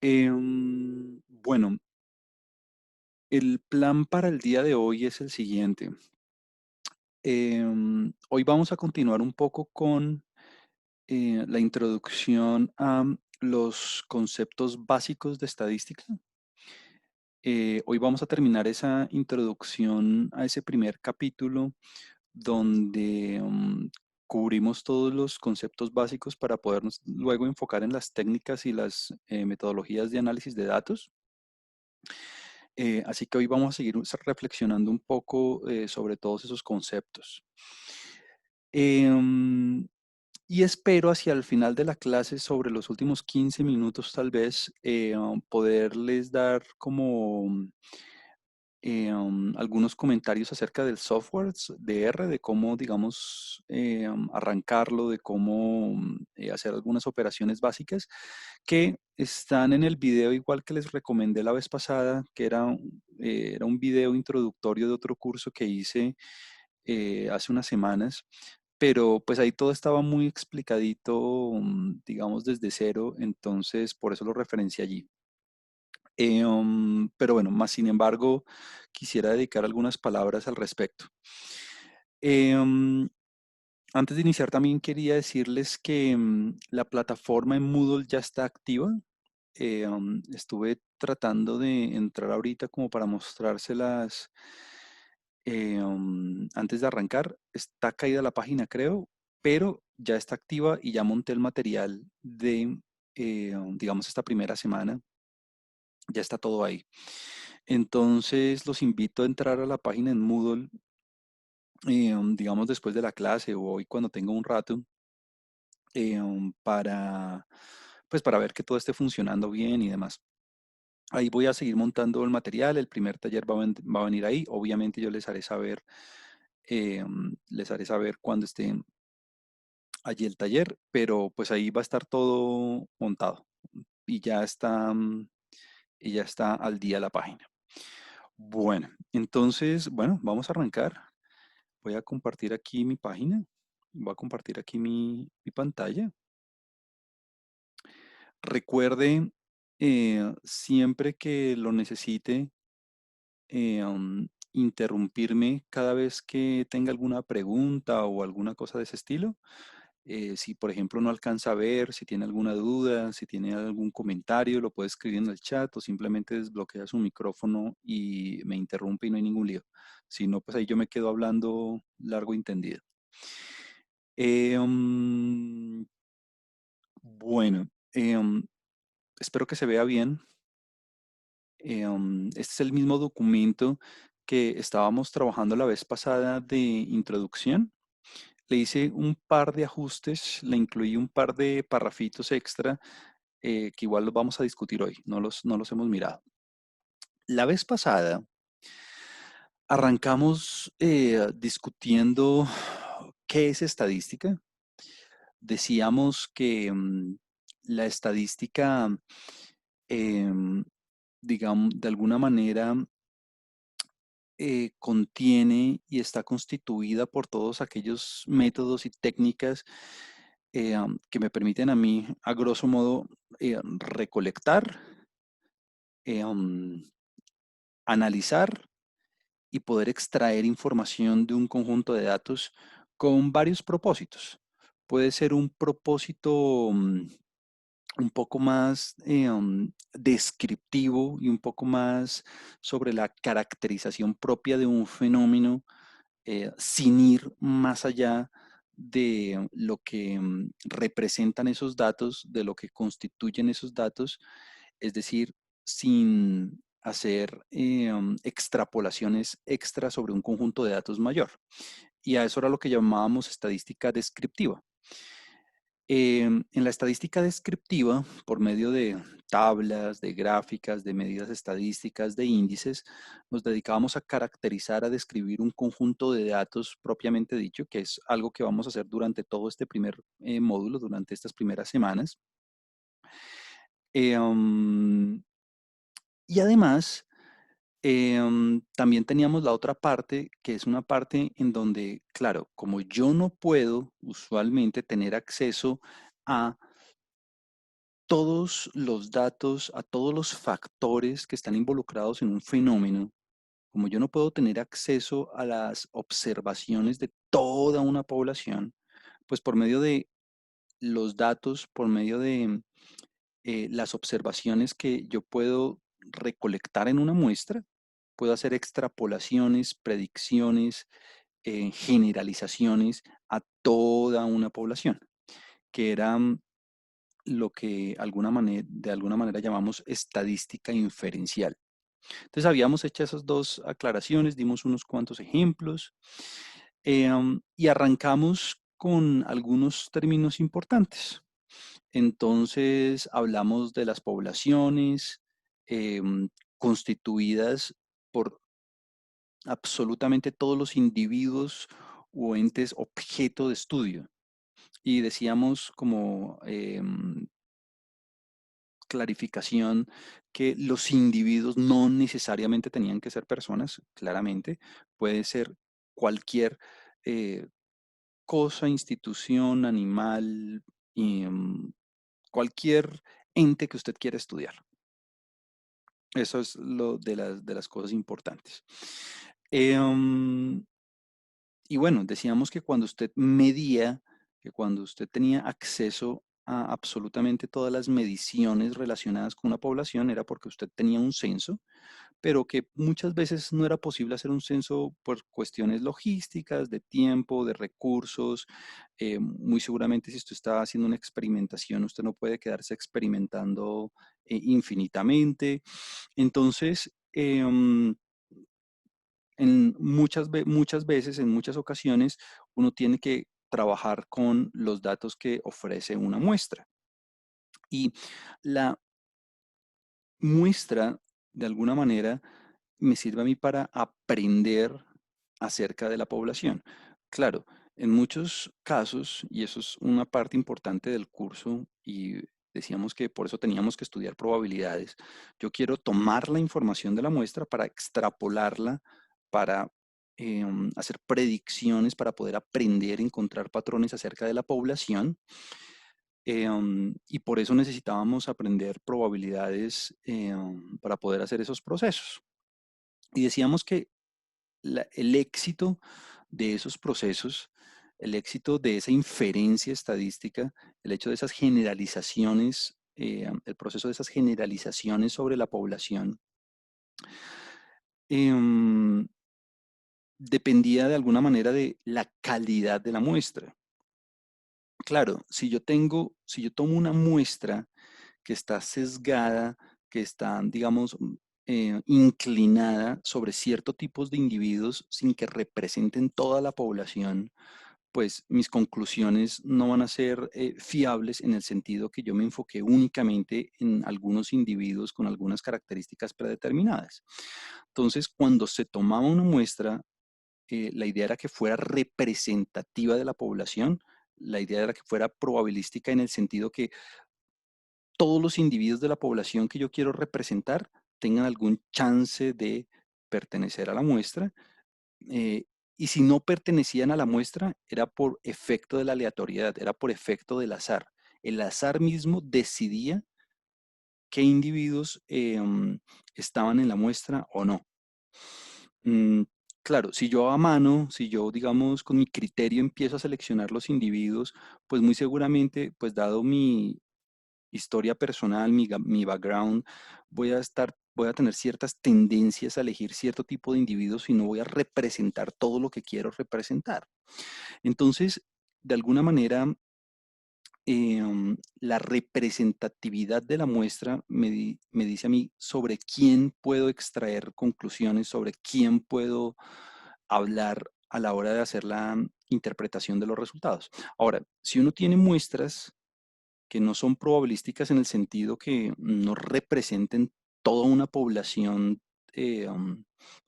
Bueno, el plan para el día de hoy es el siguiente. Hoy vamos a continuar un poco con la introducción a los conceptos básicos de estadística. Hoy vamos a terminar esa introducción a ese primer capítulo donde cubrimos todos los conceptos básicos para podernos luego enfocar en las técnicas y las metodologías de análisis de datos. Así que hoy vamos a seguir reflexionando un poco sobre todos esos conceptos. Em, y espero hacia el final de la clase, sobre los últimos 15 minutos tal vez, poderles dar como algunos comentarios acerca del software de R, de cómo, digamos, arrancarlo, de cómo hacer algunas operaciones básicas que están en el video igual que les recomendé la vez pasada, que era un video introductorio de otro curso que hice hace unas semanas, pero pues ahí todo estaba muy explicadito, digamos, desde cero, entonces por eso lo referencié allí. Pero bueno, más sin embargo, quisiera dedicar algunas palabras al respecto. Em, Antes de iniciar, también quería decirles que la plataforma en Moodle ya está activa. Estuve tratando de entrar ahorita como para mostrárselas antes de arrancar. Está caída la página, creo, pero ya está activa y ya monté el material de, digamos, esta primera semana. Ya está todo ahí. Entonces, los invito a entrar a la página en Moodle, digamos, después de la clase o hoy cuando tenga un rato, para, pues, para ver que todo esté funcionando bien y demás. Ahí voy a seguir montando el material. El primer taller va a venir ahí. Obviamente yo les haré saber cuando esté allí el taller, pero pues ahí va a estar todo montado y y ya está al día la página. Bueno, entonces, bueno, vamos a arrancar. Voy a compartir aquí mi página. Voy a compartir aquí mi pantalla. Recuerde, siempre que lo necesite, interrumpirme cada vez que tenga alguna pregunta o alguna cosa de ese estilo. Si, por ejemplo, no alcanza a ver, si tiene alguna duda, si tiene algún comentario, lo puede escribir en el chat o simplemente desbloquea su micrófono y me interrumpe y no hay ningún lío. Si no, pues ahí yo me quedo hablando largo y tendido. Bueno, espero que se vea bien. Este es el mismo documento que estábamos trabajando la vez pasada de introducción. Le hice un par de ajustes, le incluí un par de parrafitos extra que igual los vamos a discutir hoy, no los hemos mirado. La vez pasada arrancamos discutiendo qué es estadística. Decíamos que la estadística, em, digamos, de alguna manera contiene y está constituida por todos aquellos métodos y técnicas que me permiten a mí, a grosso modo, recolectar, um, analizar y poder extraer información de un conjunto de datos con varios propósitos. Puede ser un propósito un poco más descriptivo y un poco más sobre la caracterización propia de un fenómeno sin ir más allá de lo que representan esos datos, de lo que constituyen esos datos, es decir, sin hacer extrapolaciones extra sobre un conjunto de datos mayor. Y a eso era lo que llamábamos estadística descriptiva. En la estadística descriptiva, por medio de tablas, de gráficas, de medidas estadísticas, de índices, nos dedicábamos a caracterizar, a describir un conjunto de datos propiamente dicho, que es algo que vamos a hacer durante todo este primer módulo, durante estas primeras semanas. Eh, um, y además, también teníamos la otra parte, que es una parte en donde, claro, como yo no puedo usualmente tener acceso a todos los datos, a todos los factores que están involucrados en un fenómeno, como yo no puedo tener acceso a las observaciones de toda una población, pues por medio de los datos, por medio de las observaciones que yo puedo recolectar en una muestra, puedo hacer extrapolaciones, predicciones, generalizaciones a toda una población, que era lo que de alguna manera llamamos estadística inferencial. Entonces habíamos hecho esas dos aclaraciones, dimos unos cuantos ejemplos y arrancamos con algunos términos importantes. Entonces hablamos de las poblaciones constituidas por absolutamente todos los individuos o entes objeto de estudio. Y decíamos como clarificación que los individuos no necesariamente tenían que ser personas, claramente, puede ser cualquier eh, cosa, institución, animal, y, cualquier ente que usted quiera estudiar. Eso es lo de las cosas importantes. Em, y bueno, decíamos que cuando usted medía, que cuando usted tenía acceso a absolutamente todas las mediciones relacionadas con una población, era porque usted tenía un censo, pero que muchas veces no era posible hacer un censo por cuestiones logísticas, de tiempo, de recursos. Muy seguramente si usted está haciendo una experimentación, usted no puede quedarse experimentando infinitamente. Entonces, muchas veces, en muchas ocasiones, uno tiene que trabajar con los datos que ofrece una muestra. Y la muestra, de alguna manera, me sirve a mí para aprender acerca de la población. Claro, en muchos casos, y eso es una parte importante del curso, y decíamos que por eso teníamos que estudiar probabilidades, yo quiero tomar la información de la muestra para extrapolarla, para hacer predicciones, para poder aprender, encontrar patrones acerca de la población. Y por eso necesitábamos aprender probabilidades para poder hacer esos procesos. Y decíamos que el éxito de esos procesos, el éxito de esa inferencia estadística, el hecho de esas generalizaciones, el proceso de esas generalizaciones sobre la población, em, dependía de alguna manera de la calidad de la muestra. Claro, si yo tomo una muestra que está sesgada, que está, digamos, inclinada sobre ciertos tipos de individuos sin que representen toda la población, pues mis conclusiones no van a ser fiables en el sentido que yo me enfoqué únicamente en algunos individuos con algunas características predeterminadas. Entonces, cuando se tomaba una muestra, la idea era que fuera representativa de la población, la idea era que fuera probabilística en el sentido que todos los individuos de la población que yo quiero representar tengan algún chance de pertenecer a la muestra. eh, y si no pertenecían a la muestra, era por efecto de la aleatoriedad, era por efecto del azar. El azar mismo decidía qué individuos estaban en la muestra o no. Mm, claro, si yo a mano, si yo, digamos, con mi criterio empiezo a seleccionar los individuos, pues muy seguramente, pues dado mi historia personal, mi background, voy a tener ciertas tendencias a elegir cierto tipo de individuos y no voy a representar todo lo que quiero representar. Entonces, de alguna manera, la representatividad de la muestra me dice a mí sobre quién puedo extraer conclusiones, sobre quién puedo hablar a la hora de hacer la interpretación de los resultados. Ahora, si uno tiene muestras que no son probabilísticas en el sentido que no representen toda una población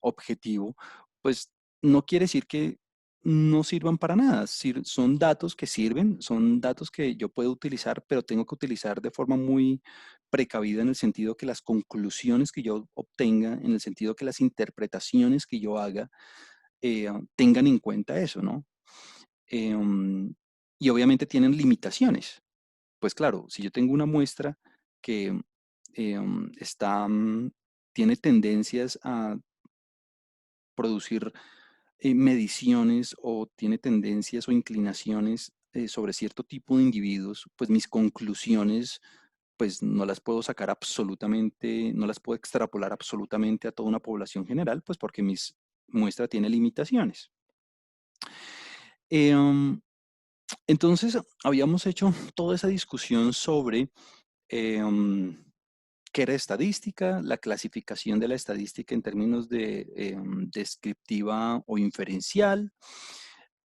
objetivo, pues no quiere decir que no sirvan para nada. Son datos que sirven, son datos que yo puedo utilizar, pero tengo que utilizar de forma muy precavida en el sentido que las conclusiones que yo obtenga, en el sentido que las interpretaciones que yo haga, tengan en cuenta eso, ¿no? Y obviamente tienen limitaciones. Pues claro, si yo tengo una muestra que está, tiene tendencias a producir mediciones o tiene tendencias o inclinaciones sobre cierto tipo de individuos, pues mis conclusiones pues no las puedo sacar absolutamente, no las puedo extrapolar absolutamente a toda una población general, pues porque mis muestra tiene limitaciones. Em, entonces, habíamos hecho toda esa discusión sobre em, qué era estadística, la clasificación de la estadística en términos de descriptiva o inferencial,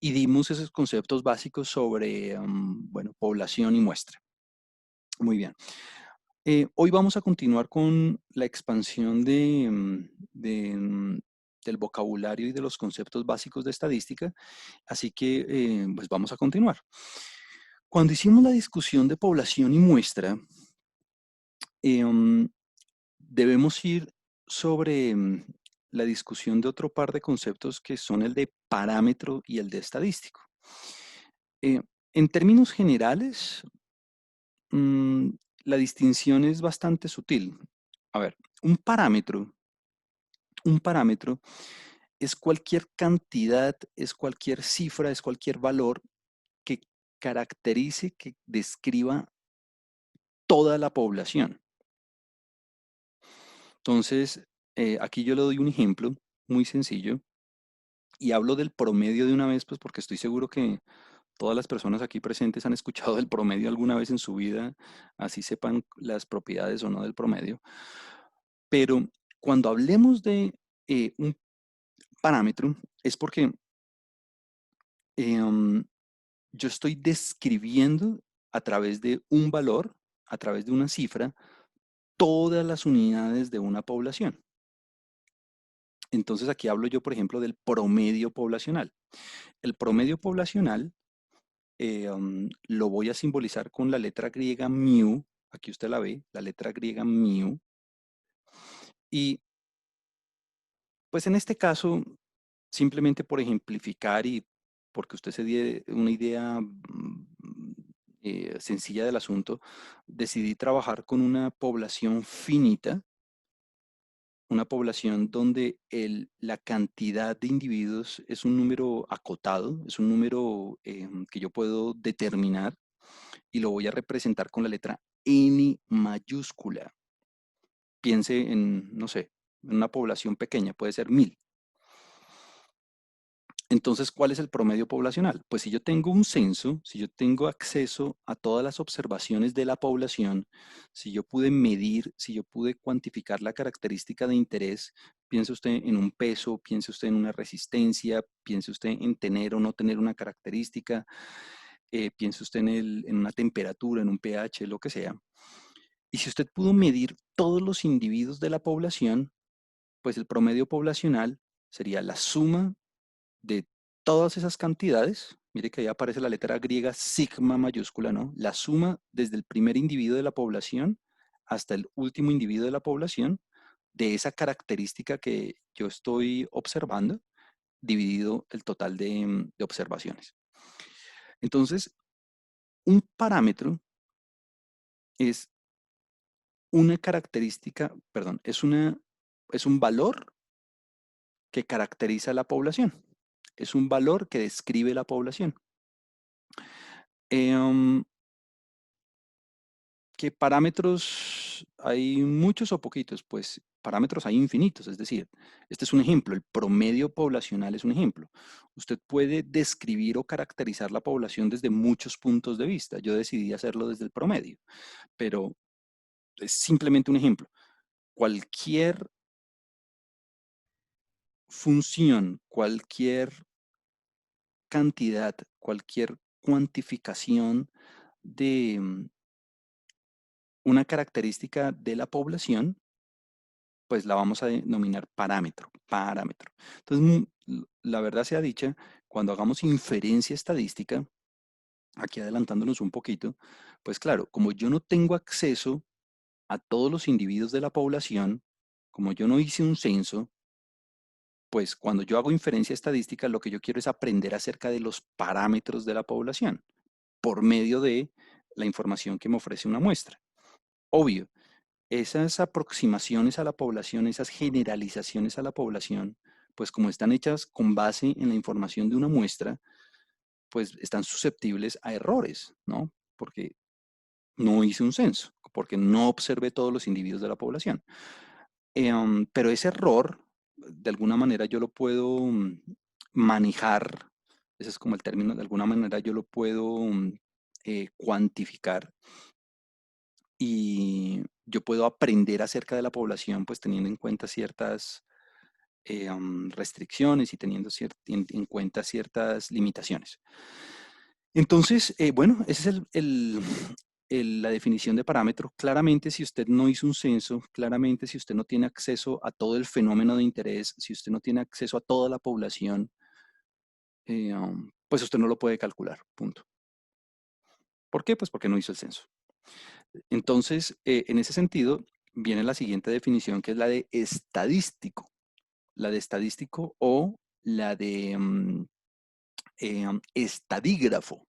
y dimos esos conceptos básicos sobre, bueno, población y muestra. Muy bien. Hoy vamos a continuar con la expansión del vocabulario y de los conceptos básicos de estadística, así que pues vamos a continuar. Cuando hicimos la discusión de población y muestra, em, debemos ir sobre la discusión de otro par de conceptos que son el de parámetro y el de estadístico. Eh, en términos generales, mm, la distinción es bastante sutil. A ver, un parámetro es cualquier cantidad, es cualquier cifra, es cualquier valor que caracterice, que describa toda la población. Entonces, aquí yo le doy un ejemplo muy sencillo y hablo del promedio de una vez, pues porque estoy seguro que todas las personas aquí presentes han escuchado del promedio alguna vez en su vida, así sepan las propiedades o no del promedio. Pero cuando hablemos de un parámetro, es porque em, yo estoy describiendo a través de un valor, a través de una cifra, todas las unidades de una población. Entonces aquí hablo yo, por ejemplo, del promedio poblacional. El promedio poblacional lo voy a simbolizar con la letra griega mu. Aquí usted la ve, la letra griega mu. Y pues en este caso, simplemente por ejemplificar y porque usted se dé una idea sencilla del asunto, decidí trabajar con una población finita, una población donde la cantidad de individuos es un número acotado, es un número que yo puedo determinar y lo voy a representar con la letra N mayúscula. Piense en, no sé, en una población pequeña, puede ser 1000. Entonces, ¿cuál es el promedio poblacional? Pues si yo tengo un censo, si yo tengo acceso a todas las observaciones de la población, si yo pude medir, si yo pude cuantificar la característica de interés, piense usted en un peso, piense usted en una resistencia, piense usted en tener o no tener una característica, piense usted en una temperatura, en un pH, lo que sea. Y si usted pudo medir todos los individuos de la población, pues el promedio poblacional sería la suma de todas esas cantidades. Mire que ahí aparece la letra griega sigma mayúscula, ¿no? La suma desde el primer individuo de la población hasta el último individuo de la población de esa característica que yo estoy observando, dividido el total de observaciones. Entonces, un parámetro es una característica, perdón, es un valor que caracteriza a la población. Es un valor que describe la población. Em, ¿Qué parámetros hay muchos o poquitos? Pues parámetros hay infinitos, es decir, este es un ejemplo, el promedio poblacional es un ejemplo. Usted puede describir o caracterizar la población desde muchos puntos de vista. Yo decidí hacerlo desde el promedio, pero es simplemente un ejemplo. Cualquier función, cualquier cantidad, cualquier cuantificación de una característica de la población, pues la vamos a denominar parámetro. Entonces, la verdad sea dicha, cuando hagamos inferencia estadística, aquí adelantándonos un poquito, pues claro, como yo no tengo acceso a todos los individuos de la población, como yo no hice un censo, pues cuando yo hago inferencia estadística, lo que yo quiero es aprender acerca de los parámetros de la población por medio de la información que me ofrece una muestra. Obvio, esas aproximaciones a la población, esas generalizaciones a la población, pues como están hechas con base en la información de una muestra, pues están susceptibles a errores, ¿no? Porque no hice un censo, porque no observé todos los individuos de la población. Pero ese error, de alguna manera yo lo puedo manejar, ese es como el término, de alguna manera yo lo puedo cuantificar y yo puedo aprender acerca de la población, pues teniendo en cuenta ciertas restricciones y teniendo en cuenta ciertas limitaciones. Entonces, bueno, esa es la definición de parámetro. Claramente, si usted no hizo un censo, claramente si usted no tiene acceso a todo el fenómeno de interés, si usted no tiene acceso a toda la población, pues usted no lo puede calcular, punto. ¿Por qué? Pues porque no hizo el censo. Entonces, en ese sentido, viene la siguiente definición, que es la de estadístico. La de estadístico o la de estadígrafo.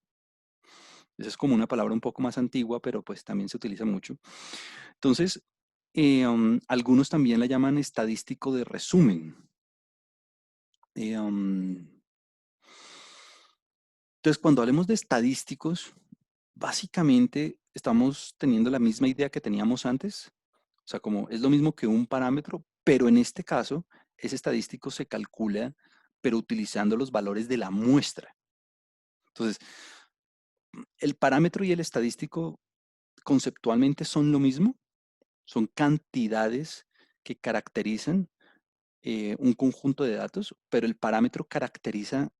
Esa es como una palabra un poco más antigua, pero pues también se utiliza mucho. Entonces, algunos también la llaman estadístico de resumen. Eh, um, entonces, cuando hablemos de estadísticos, básicamente estamos teniendo la misma idea que teníamos antes. O sea, como es lo mismo que un parámetro, pero en este caso, ese estadístico se calcula, pero utilizando los valores de la muestra. Entonces, el parámetro y el estadístico conceptualmente son lo mismo, son cantidades que caracterizan un conjunto de datos, pero el parámetro caracteriza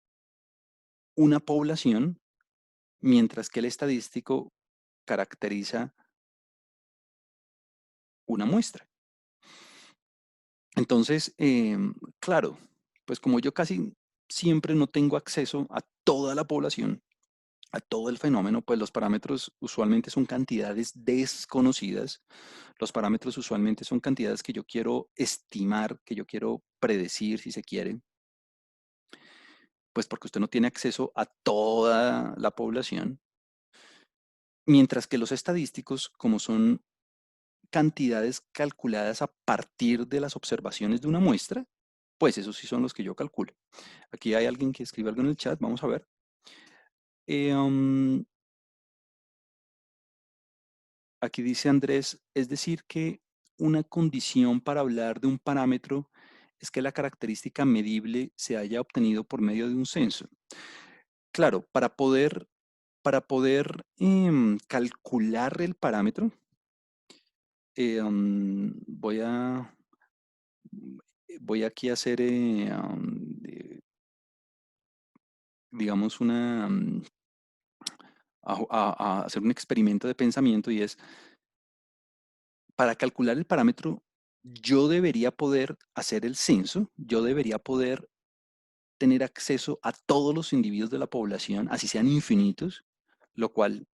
una población, mientras que el estadístico caracteriza una muestra. Entonces, claro, pues como yo casi siempre no tengo acceso a toda la población, a todo el fenómeno, pues los parámetros usualmente son cantidades desconocidas. Los parámetros usualmente son cantidades que yo quiero estimar, que yo quiero predecir, si se quiere, pues porque usted no tiene acceso a toda la población. Mientras que los estadísticos, como son cantidades calculadas a partir de las observaciones de una muestra, pues esos sí son los que yo calculo. Aquí hay alguien que escribe algo en el chat, vamos a ver. Eh, um, Aquí dice Andrés, es decir que una condición para hablar de un parámetro es que la característica medible se haya obtenido por medio de un censo. Claro, para poder calcular el parámetro, voy aquí a hacer, digamos, a hacer un experimento de pensamiento y es, para calcular el parámetro, yo debería poder hacer el censo, yo debería poder tener acceso a todos los individuos de la población, así sean infinitos, lo cual,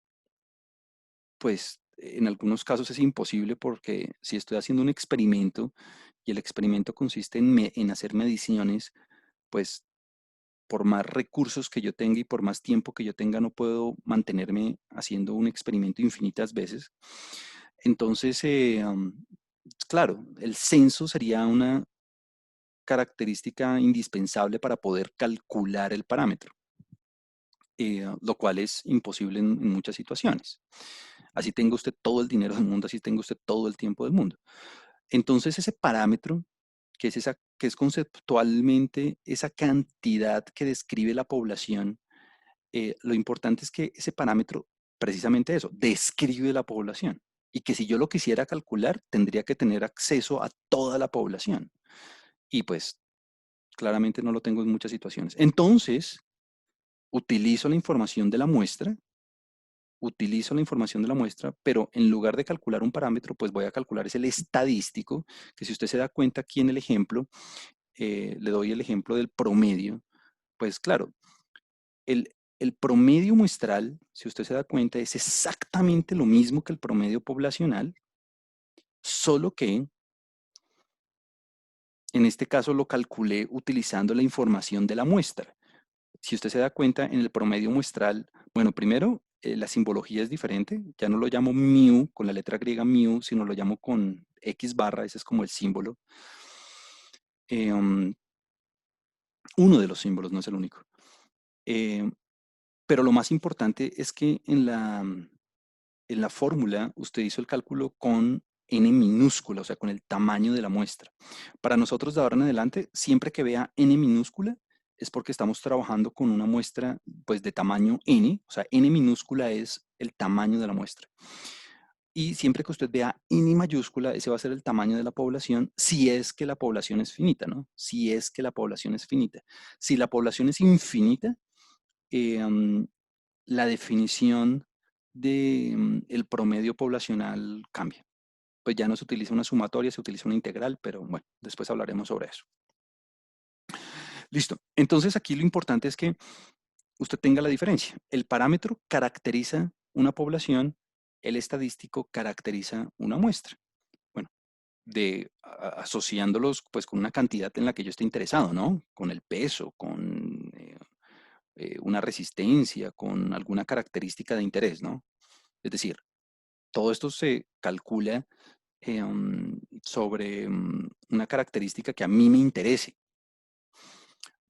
pues, en algunos casos es imposible porque si estoy haciendo un experimento y el experimento consiste en hacer mediciones, pues por más recursos que yo tenga y por más tiempo que yo tenga, no puedo mantenerme haciendo un experimento infinitas veces. Entonces, claro, el censo sería una característica indispensable para poder calcular el parámetro, lo cual es imposible en muchas situaciones. Así tenga usted todo el dinero del mundo, así tenga usted todo el tiempo del mundo. Entonces, ese parámetro, que es conceptualmente esa cantidad que describe la población, lo importante es que ese parámetro, precisamente eso, describe la población. Y que si yo lo quisiera calcular, tendría que tener acceso a toda la población. Y pues claramente no lo tengo en muchas situaciones. Entonces, utilizo la información de la muestra, pero en lugar de calcular un parámetro, pues voy a calcular es el estadístico, que si usted se da cuenta aquí en el ejemplo, le doy el ejemplo del promedio, pues claro, el promedio muestral, si usted se da cuenta, es exactamente lo mismo que el promedio poblacional, solo que en este caso lo calculé utilizando la información de la muestra. Si usted se da cuenta, en el promedio muestral, bueno, primero, la simbología es diferente. Ya no lo llamo mu con la letra griega mu, sino lo llamo con X barra, ese es como el símbolo. Um, Uno de los símbolos, no es el único. Eh, pero lo más importante es que en la fórmula usted hizo el cálculo con n minúscula, o sea, con el tamaño de la muestra. Para nosotros de ahora en adelante, siempre que vea n minúscula, es porque estamos trabajando con una muestra pues de tamaño n, o sea, n minúscula es el tamaño de la muestra. Y siempre que usted vea n mayúscula, ese va a ser el tamaño de la población, si es que la población es finita, ¿no? Si es que la población es finita. Si la población es infinita, eh, la definición de el promedio poblacional cambia. Pues ya no se utiliza una sumatoria, se utiliza una integral, pero bueno, después hablaremos sobre eso. Listo. Entonces aquí lo importante es que usted tenga la diferencia. El parámetro caracteriza una población, el estadístico caracteriza una muestra. Bueno, asociándolos pues con una cantidad en la que yo esté interesado, ¿no? Con el peso, con una resistencia, con alguna característica de interés, ¿no? Es decir, todo esto se calcula sobre una característica que a mí me interese.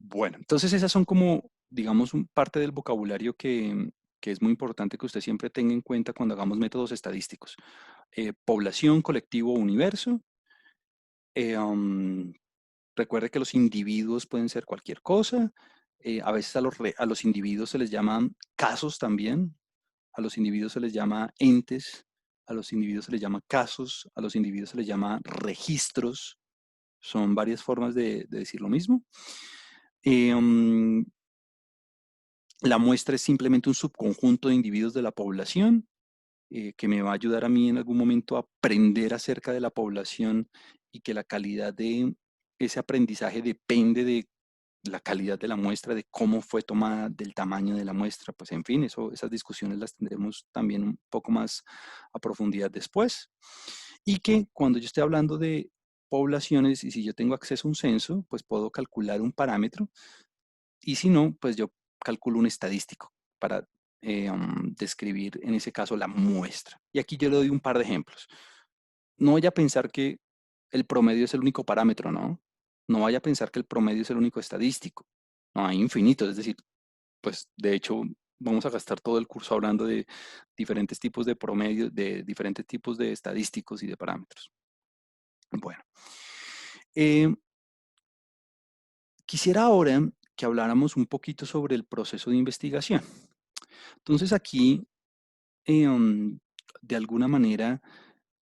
Bueno, entonces esas son como, digamos, parte del vocabulario que es muy importante que usted siempre tenga en cuenta cuando hagamos métodos estadísticos. Población, colectivo, universo. Eh, um, Recuerde que los individuos pueden ser cualquier cosa. A veces a los individuos se les llaman casos también. A los individuos se les llama entes. A los individuos se les llama casos. A los individuos se les llama registros. Son varias formas de decir lo mismo. Eh, um, la muestra es simplemente un subconjunto de individuos de la población que me va a ayudar a mí en algún momento a aprender acerca de la población y que la calidad de ese aprendizaje depende de la calidad de la muestra, de cómo fue tomada, del tamaño de la muestra, pues en fin, esas discusiones las tendremos también un poco más a profundidad después. Y que cuando yo esté hablando de poblaciones y si yo tengo acceso a un censo, pues puedo calcular un parámetro y si no, pues yo calculo un estadístico para describir en ese caso la muestra. Y aquí yo le doy un par de ejemplos. No vaya a pensar que el promedio es el único parámetro, ¿no? No vaya a pensar que el promedio es el único estadístico. No, hay infinitos, es decir, pues de hecho vamos a gastar todo el curso hablando de diferentes tipos de promedio, de diferentes tipos de estadísticos y de parámetros. Bueno, eh, quisiera ahora que habláramos un poquito sobre el proceso de investigación. Entonces aquí, eh, um, de alguna manera,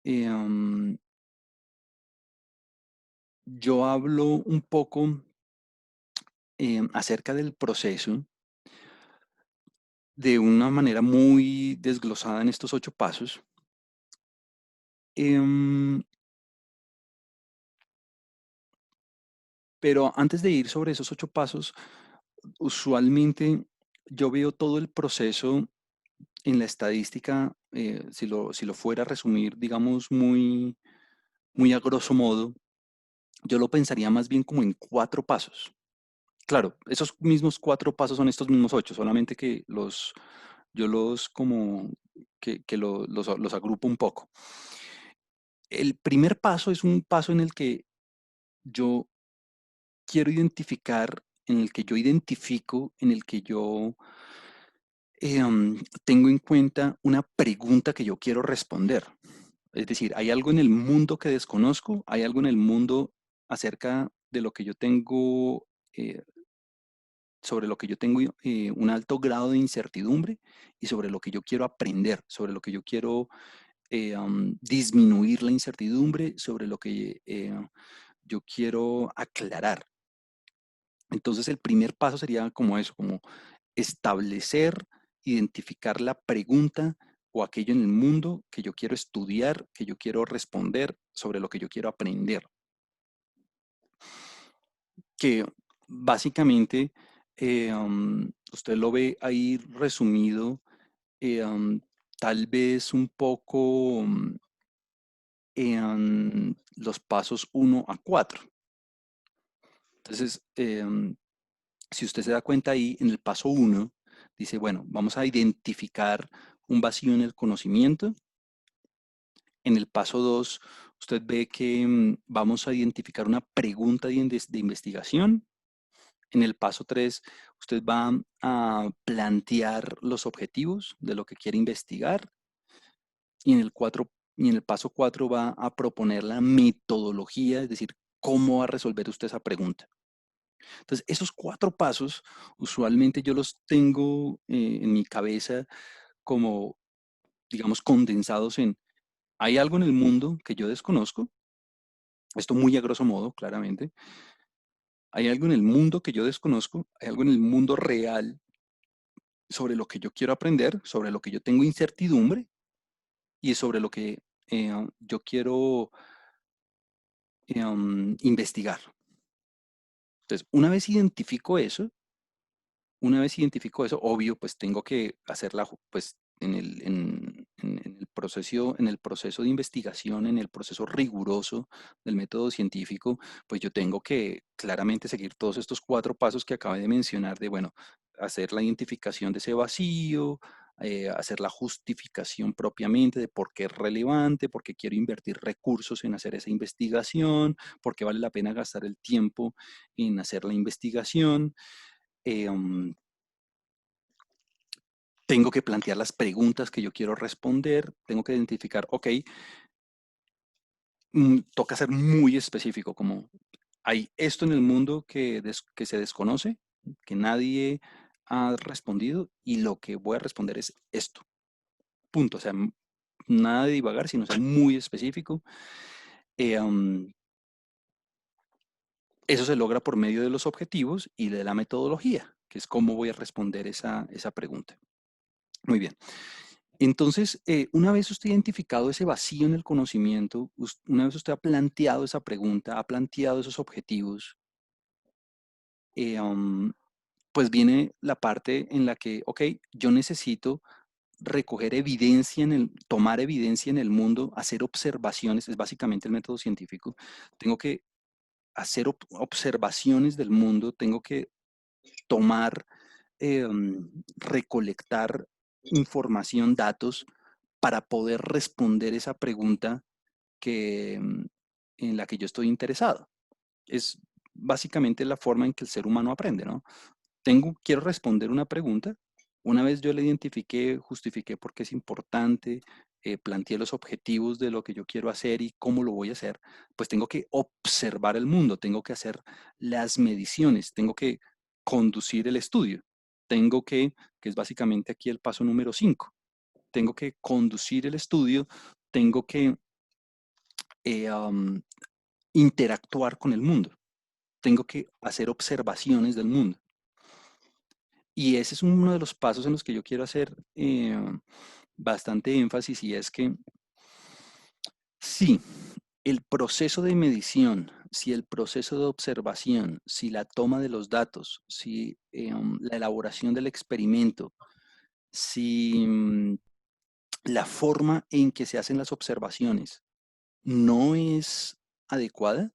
eh, um, yo hablo un poco acerca del proceso de una manera muy desglosada en estos 8 pasos. Em, pero antes de ir sobre esos 8 pasos, usualmente yo veo todo el proceso en la estadística, si lo fuera a resumir, digamos, muy a grosso modo, yo lo pensaría más bien como en 4 pasos. Claro, esos mismos 4 pasos son estos mismos 8, solamente que yo los como que los agrupo un poco. El primer paso es un paso en el que yo quiero identificar, en el que yo identifico, en el que yo tengo en cuenta una pregunta que yo quiero responder. Es decir, hay algo en el mundo que desconozco, hay algo en el mundo acerca de lo que yo tengo, sobre lo que yo tengo un alto grado de incertidumbre y sobre lo que yo quiero aprender, sobre lo que yo quiero disminuir la incertidumbre, sobre lo que yo quiero aclarar. Entonces el primer paso sería como eso, como establecer, identificar la pregunta o aquello en el mundo que yo quiero estudiar, que yo quiero responder, sobre lo que yo quiero aprender. Que básicamente usted lo ve ahí resumido, eh, um, tal vez un poco en los pasos 1 a 4. Entonces, si usted se da cuenta ahí, en el paso 1, Dice, bueno, vamos a identificar un vacío en el conocimiento. En el paso 2, usted ve que vamos a identificar una pregunta de investigación. En el paso 3, usted va a plantear los objetivos de lo que quiere investigar. Y en el 4, y en el paso 4 va a proponer la metodología, es decir, cómo va a resolver usted esa pregunta. Entonces, esos 4 pasos, usualmente yo los tengo en mi cabeza como, digamos, condensados en, hay algo en el mundo que yo desconozco, esto muy a grosso modo, claramente, hay algo en el mundo que yo desconozco, hay algo en el mundo real sobre lo que yo quiero aprender, sobre lo que yo tengo incertidumbre y sobre lo que yo quiero investigar. Entonces, una vez identifico eso, obvio, pues tengo que hacerla, pues en el proceso de investigación, en el proceso riguroso del método científico, pues yo tengo que claramente seguir todos estos 4 pasos que acabé de mencionar de, bueno, hacer la identificación de ese vacío, hacer la justificación propiamente de por qué es relevante, por qué quiero invertir recursos en hacer esa investigación, por qué vale la pena gastar el tiempo en hacer la investigación. eh, um, Tengo que plantear las preguntas que yo quiero responder, tengo que identificar, ok, toca ser muy específico, como hay esto en el mundo que se desconoce, que nadie ha respondido y lo que voy a responder es esto, punto. O sea, nada de divagar, sino ser muy específico. Eh, um, Eso se logra por medio de los objetivos y de la metodología, que es cómo voy a responder esa pregunta. Muy bien. Entonces, una vez usted ha identificado ese vacío en el conocimiento, una vez usted ha planteado esa pregunta, ha planteado esos objetivos, eh, um, pues viene la parte en la que, ok, yo necesito recoger evidencia tomar evidencia en el mundo, hacer observaciones, es básicamente el método científico. Tengo que hacer observaciones del mundo, tengo que tomar, recolectar información, datos, para poder responder esa pregunta que, en la que yo estoy interesado. Es básicamente la forma en que el ser humano aprende, ¿no? Quiero responder una pregunta. Una vez yo la identifiqué, justifiqué por qué es importante, planteé los objetivos de lo que yo quiero hacer y cómo lo voy a hacer, pues tengo que observar el mundo, tengo que hacer las mediciones, tengo que conducir el estudio, que es básicamente aquí el paso número 5, tengo que conducir el estudio, tengo que eh, um, interactuar con el mundo, tengo que hacer observaciones del mundo. Y ese es uno de los pasos en los que yo quiero hacer bastante énfasis y es que sí, el proceso de medición, si el proceso de observación, si la toma de los datos, si la elaboración del experimento, si la forma en que se hacen las observaciones no es adecuada,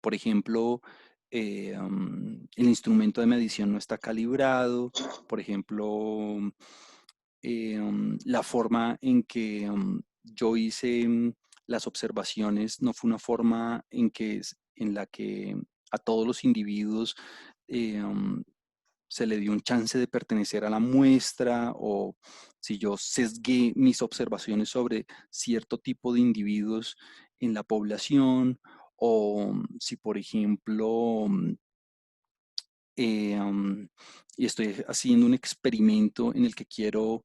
por ejemplo, el instrumento de medición no está calibrado, por ejemplo, la forma en que yo hice las observaciones no fue una forma en la que a todos los individuos eh, um, se le dio un chance de pertenecer a la muestra, o si yo sesgué mis observaciones sobre cierto tipo de individuos en la población, o si, por ejemplo, y estoy haciendo un experimento en el que quiero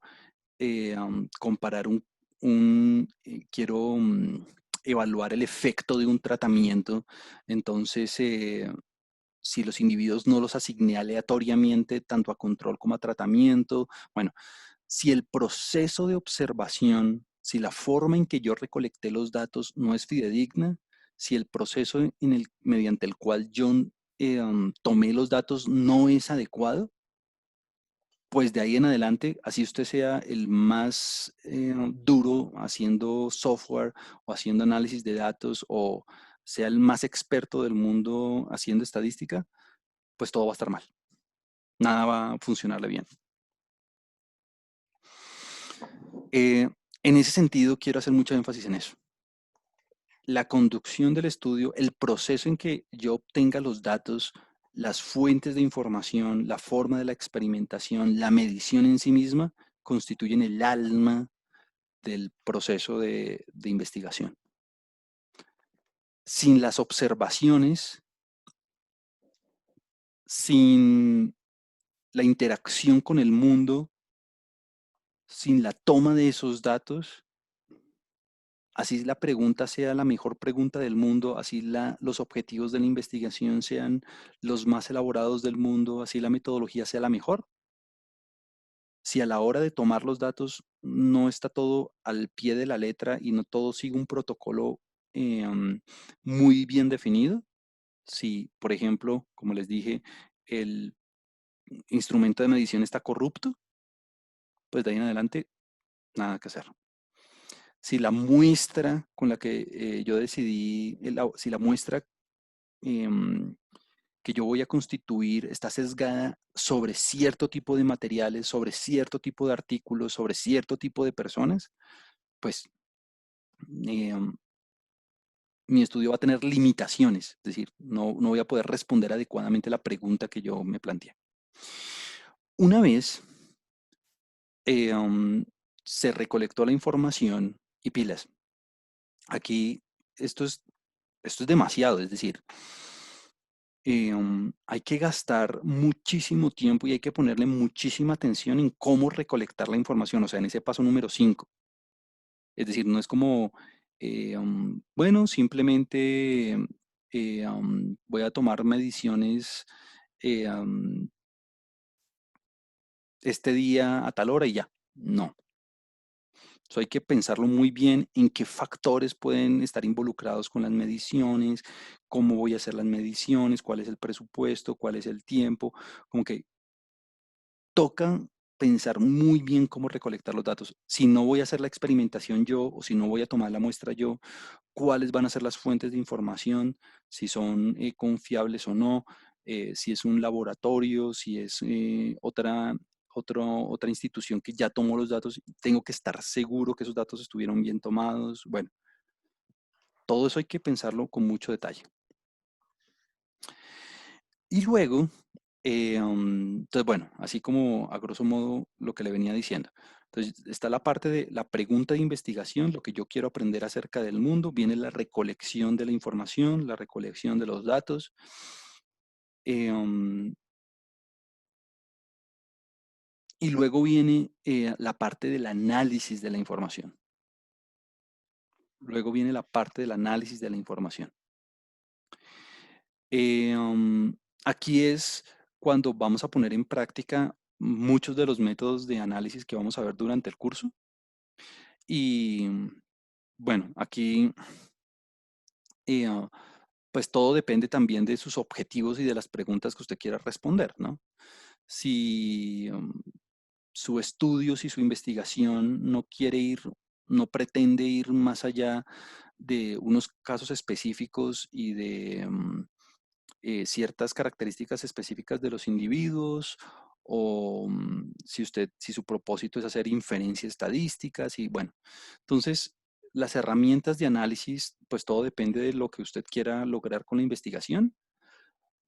comparar quiero evaluar el efecto de un tratamiento. Entonces, si los individuos no los asigné aleatoriamente tanto a control como a tratamiento, bueno, si el proceso de observación, si la forma en que yo recolecté los datos no es fidedigna, si el proceso mediante el cual yo tomé los datos no es adecuado, pues de ahí en adelante, así usted sea el más duro haciendo software o haciendo análisis de datos, o sea el más experto del mundo haciendo estadística, pues todo va a estar mal. Nada va a funcionarle bien. Eh, en ese sentido, quiero hacer mucho énfasis en eso. La conducción del estudio, el proceso en que yo obtenga los datos, las fuentes de información, la forma de la experimentación, la medición en sí misma, constituyen el alma del proceso de investigación. Sin las observaciones, sin la interacción con el mundo, sin la toma de esos datos, así la pregunta sea la mejor pregunta del mundo, así los objetivos de la investigación sean los más elaborados del mundo, así la metodología sea la mejor. Si a la hora de tomar los datos no está todo al pie de la letra y no todo sigue un protocolo muy bien definido, si, por ejemplo, como les dije, el instrumento de medición está corrupto, pues de ahí en adelante nada que hacer. Si la muestra con la que yo decidí, si la muestra em, que yo voy a constituir está sesgada sobre cierto tipo de materiales, sobre cierto tipo de artículos, sobre cierto tipo de personas, pues em, mi estudio va a tener limitaciones, es decir, no voy a poder responder adecuadamente la pregunta que yo me planteé. Una vez em, se recolectó la información y pilas, aquí esto es, esto es demasiado, es decir, hay que gastar muchísimo tiempo y hay que ponerle muchísima atención en cómo recolectar la información, o sea, en ese paso número 5. Es decir, no es como, bueno, simplemente voy a tomar mediciones eh, um, este día a tal hora y ya. No. Eso hay que pensarlo muy bien en qué factores pueden estar involucrados con las mediciones, cómo voy a hacer las mediciones, cuál es el presupuesto, cuál es el tiempo, como que toca pensar muy bien cómo recolectar los datos. Si no voy a hacer la experimentación yo o si no voy a tomar la muestra yo, cuáles van a ser las fuentes de información, si son confiables o no, si es un laboratorio, si es otra institución que ya tomó los datos, tengo que estar seguro que esos datos estuvieron bien tomados. Bueno, todo eso hay que pensarlo con mucho detalle. Y luego, entonces, bueno, así como a grosso modo lo que le venía diciendo. Entonces, está la parte de la pregunta de investigación, lo que yo quiero aprender acerca del mundo, viene la recolección de la información, la recolección de los datos, em, y luego viene la parte del análisis de la información. Luego viene la parte del análisis de la información. Aquí es cuando vamos a poner en práctica muchos de los métodos de análisis que vamos a ver durante el curso. Y bueno, aquí eh, pues todo depende también de sus objetivos y de las preguntas que usted quiera responder, ¿no? Si su estudio, si su investigación no quiere ir, no pretende ir más allá de unos casos específicos y de ciertas características específicas de los individuos, o si su propósito es hacer inferencias estadísticas y bueno, entonces las herramientas de análisis, pues todo depende de lo que usted quiera lograr con la investigación,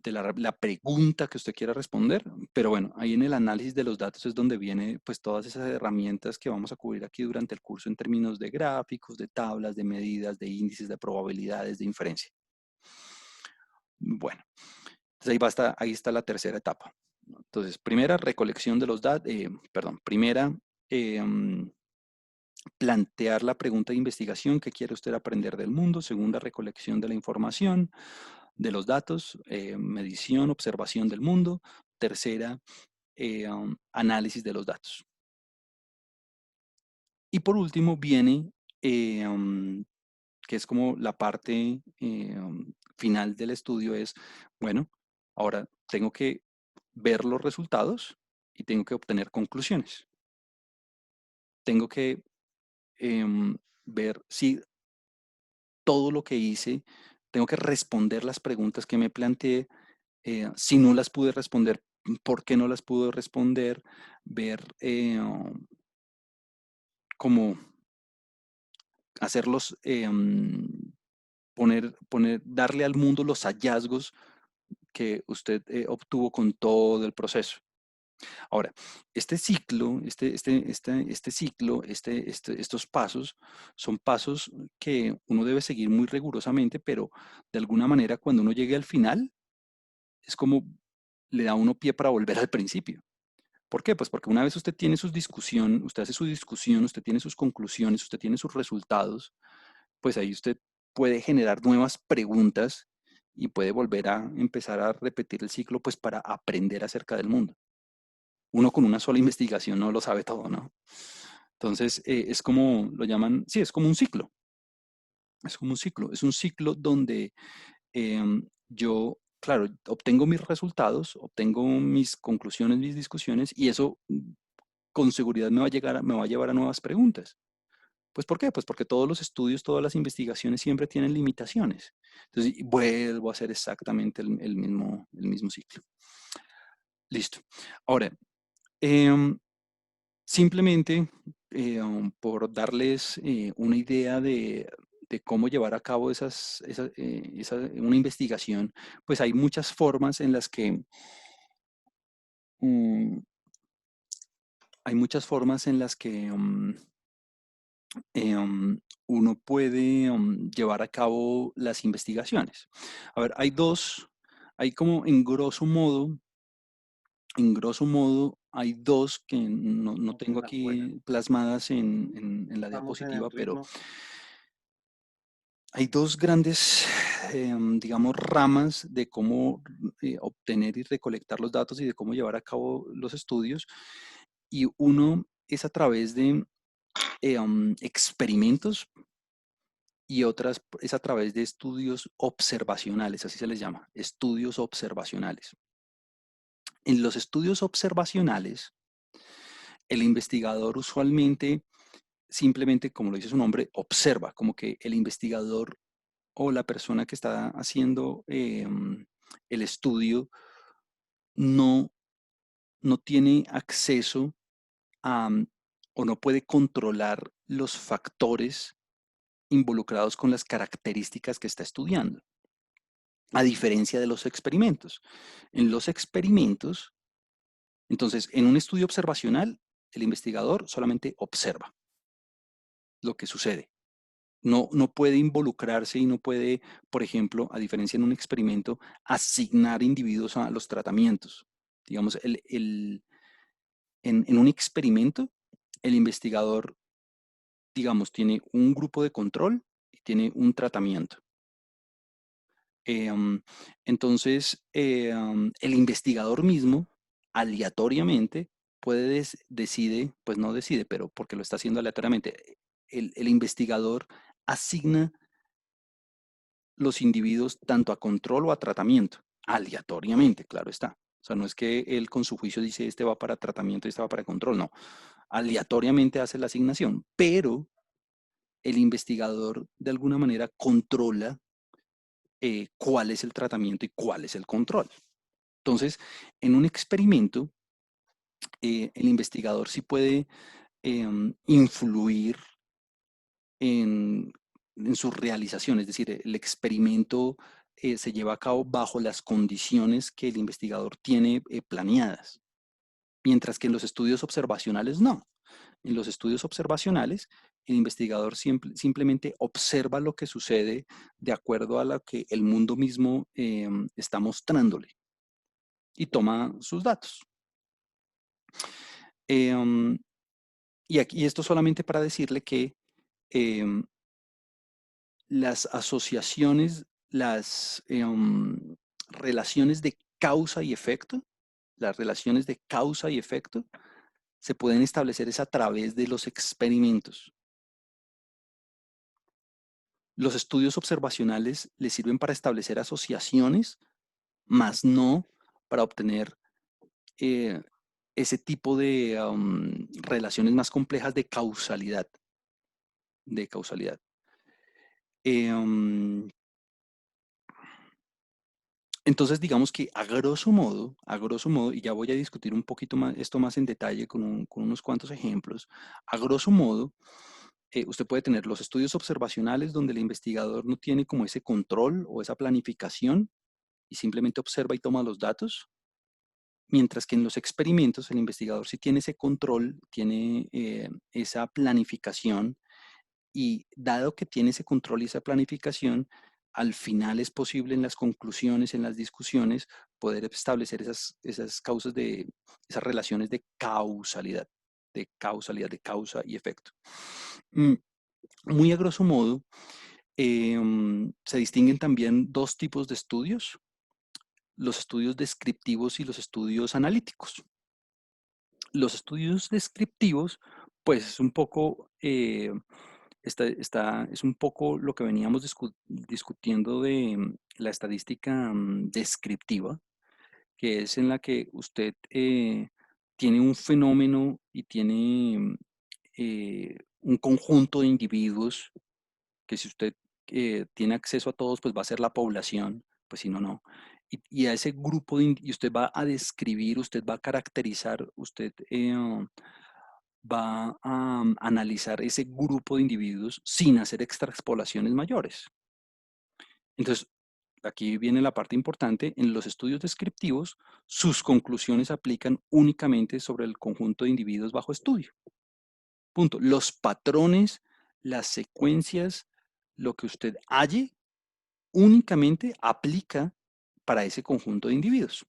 de la pregunta que usted quiera responder, pero bueno, ahí en el análisis de los datos es donde viene pues todas esas herramientas que vamos a cubrir aquí durante el curso en términos de gráficos, de tablas, de medidas, de índices, de probabilidades, de inferencia. Bueno, entonces ahí está la tercera etapa. Entonces, primera, recolección de los datos, perdón, primera, plantear la pregunta de investigación que quiere usted aprender del mundo. Segunda, recolección de la información, de los datos, medición, observación del mundo. Tercera, análisis de los datos. Y por último viene, que es como la parte final del estudio, es, bueno, ahora tengo que ver los resultados y tengo que obtener conclusiones. Tengo que ver si todo lo que hice, tengo que responder las preguntas que me planteé, si no las pude responder, por qué no las pude responder, ver como hacerlos, darle al mundo los hallazgos que usted obtuvo con todo el proceso. Ahora, este ciclo, estos pasos son pasos que uno debe seguir muy rigurosamente, pero de alguna manera cuando uno llegue al final, es como le da a uno pie para volver al principio. ¿Por qué? Pues porque una vez usted tiene sus discusión, usted hace su discusión, usted tiene sus conclusiones, usted tiene sus resultados, pues ahí usted puede generar nuevas preguntas y puede volver a empezar a repetir el ciclo, pues para aprender acerca del mundo. Uno con una sola investigación no lo sabe todo, ¿no? Entonces, es como lo llaman, sí, es como un ciclo, es un ciclo donde yo, claro, obtengo mis resultados, obtengo mis conclusiones, mis discusiones, y eso con seguridad me va a llevar a nuevas preguntas. Pues ¿por qué? Pues porque todos los estudios, todas las investigaciones siempre tienen limitaciones. Entonces, vuelvo a hacer exactamente el mismo ciclo. Listo. Ahora, em, simplemente por darles una idea de cómo llevar a cabo una investigación, pues hay muchas formas en las que mm, uno puede llevar a cabo las investigaciones. A ver, hay como hay dos que no Ok, tengo me acuerdo. aquí plasmadas Ujú. en la Vamos en el diapositiva, pero ritmo. hay dos grandes, digamos, ramas de cómo obtener y recolectar los datos y de cómo llevar a cabo los estudios. Y uno es a través de experimentos y otras es a través de estudios observacionales, así se les llama, estudios observacionales. En los estudios observacionales, el investigador usualmente simplemente, como lo dice su nombre, observa, como que el investigador o la persona que está haciendo el estudio no, no tiene acceso a, o no puede controlar los factores involucrados con las características que está estudiando, a diferencia de los experimentos. En los experimentos, entonces, en un estudio observacional, el investigador solamente observa lo que sucede. No puede involucrarse y no puede, por ejemplo, a diferencia en un experimento, asignar individuos a los tratamientos. Digamos, en un experimento, el investigador, digamos, tiene un grupo de control y tiene un tratamiento. Entonces, el investigador mismo, aleatoriamente, decide, pues no decide, pero porque lo está haciendo aleatoriamente, el investigador asigna los individuos tanto a control o a tratamiento, aleatoriamente, claro está. O sea, no es que él con su juicio dice este va para tratamiento y este va para control, no. Aleatoriamente hace la asignación, pero el investigador de alguna manera controla cuál es el tratamiento y cuál es el control. Entonces, en un experimento, el investigador sí puede influir en, en su realización, es decir, el experimento se lleva a cabo bajo las condiciones que el investigador tiene planeadas, mientras que en los estudios observacionales no. En los estudios observacionales, el investigador simplemente observa lo que sucede de acuerdo a lo que el mundo mismo está mostrándole y toma sus datos. Em, y esto solamente para decirle que em, las asociaciones, las relaciones de causa y efecto, las relaciones de causa y efecto se pueden establecer es a través de los experimentos. Los estudios observacionales les sirven para establecer asociaciones, más no para obtener eh, ese tipo de relaciones más complejas de causalidad. De causalidad. Eh, um, Entonces, digamos que a grosso modo, y ya voy a discutir un poquito más, esto más en detalle con unos cuantos ejemplos, a grosso modo, usted puede tener los estudios observacionales donde el investigador no tiene como ese control o esa planificación y simplemente observa y toma los datos, mientras que en los experimentos el investigador sí tiene ese control, tiene esa planificación y dado que tiene ese control y esa planificación, al final es posible en las conclusiones, en las discusiones, poder establecer esas causas esas relaciones de causa y efecto. Mm, Muy a grosso modo, se distinguen también dos tipos de estudios, los estudios descriptivos y los estudios analíticos. Los estudios descriptivos, pues es un poco, es un poco lo que veníamos discutiendo de la estadística descriptiva, que es en la que usted tiene un fenómeno y tiene un conjunto de individuos que si usted tiene acceso a todos, pues va a ser la población, pues si no, no. Y a ese grupo y usted va a describir, usted va a caracterizar, usted va a analizar ese grupo de individuos sin hacer extrapolaciones mayores. Entonces, aquí viene la parte importante. En los estudios descriptivos, sus conclusiones aplican únicamente sobre el conjunto de individuos bajo estudio. Punto. Los patrones, las secuencias, lo que usted halle, únicamente aplica para ese conjunto de individuos.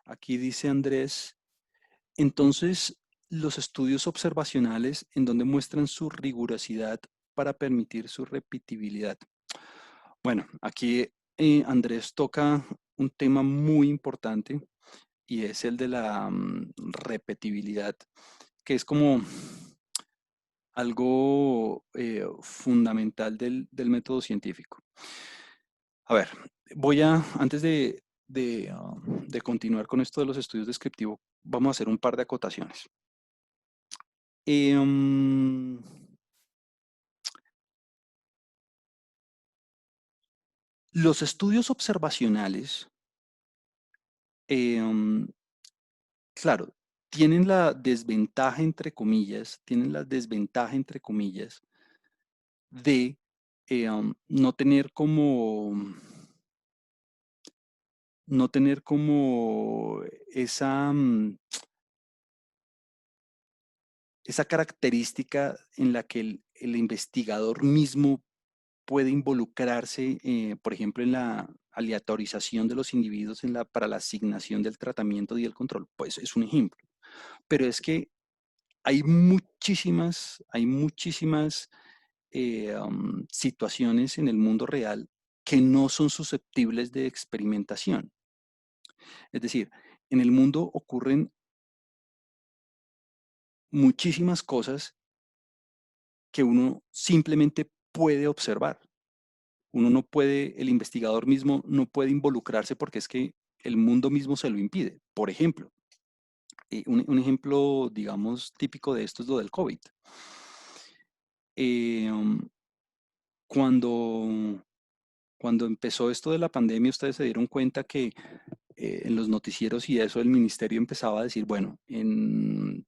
Aquí dice Andrés, entonces los estudios observacionales en donde muestran su rigurosidad para permitir su repetibilidad. Bueno, aquí Andrés toca un tema muy importante y es el de la repetibilidad, que es como algo fundamental del método científico. A ver, antes de continuar con esto de los estudios descriptivos, vamos a hacer un par de acotaciones. Em, los estudios observacionales, em, claro, tienen la desventaja, entre comillas, de no tener no tener como esa característica en la que el investigador mismo puede involucrarse, por ejemplo, en la aleatorización de los individuos para la asignación del tratamiento y el control. Pues es un ejemplo. Pero es que hay muchísimas situaciones en el mundo real que no son susceptibles de experimentación. Es decir, en el mundo ocurren muchísimas cosas que uno simplemente puede observar. Uno no puede, el investigador mismo no puede involucrarse porque es que el mundo mismo se lo impide. Por ejemplo, un ejemplo, digamos, típico de esto es lo del COVID. Eh, um, cuando, cuando empezó esto de la pandemia, ustedes se dieron cuenta que en los noticieros y eso el ministerio empezaba a decir, bueno, en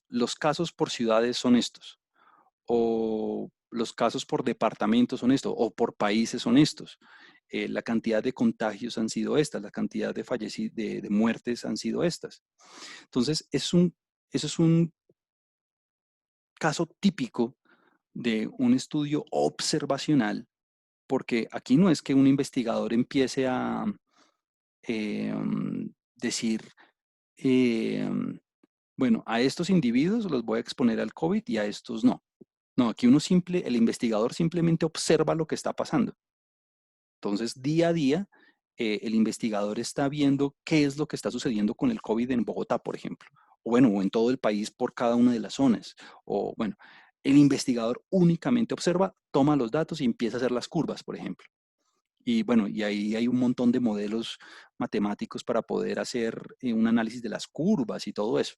los casos por ciudades son estos, o los casos por departamentos son estos, o por países son estos. La cantidad de contagios han sido estas, la cantidad de muertes han sido estas. Entonces, eso es un caso típico de un estudio observacional, porque aquí no es que un investigador empiece a decir, eh, bueno, a estos individuos los voy a exponer al COVID y a estos no. No, aquí el investigador simplemente observa lo que está pasando. Entonces, día a día, el investigador está viendo qué es lo que está sucediendo con el COVID en Bogotá, por ejemplo, o bueno, o en todo el país por cada una de las zonas. O bueno, el investigador únicamente observa, toma los datos y empieza a hacer las curvas, por ejemplo. Y bueno, y ahí hay un montón de modelos matemáticos para poder hacer un análisis de las curvas y todo eso.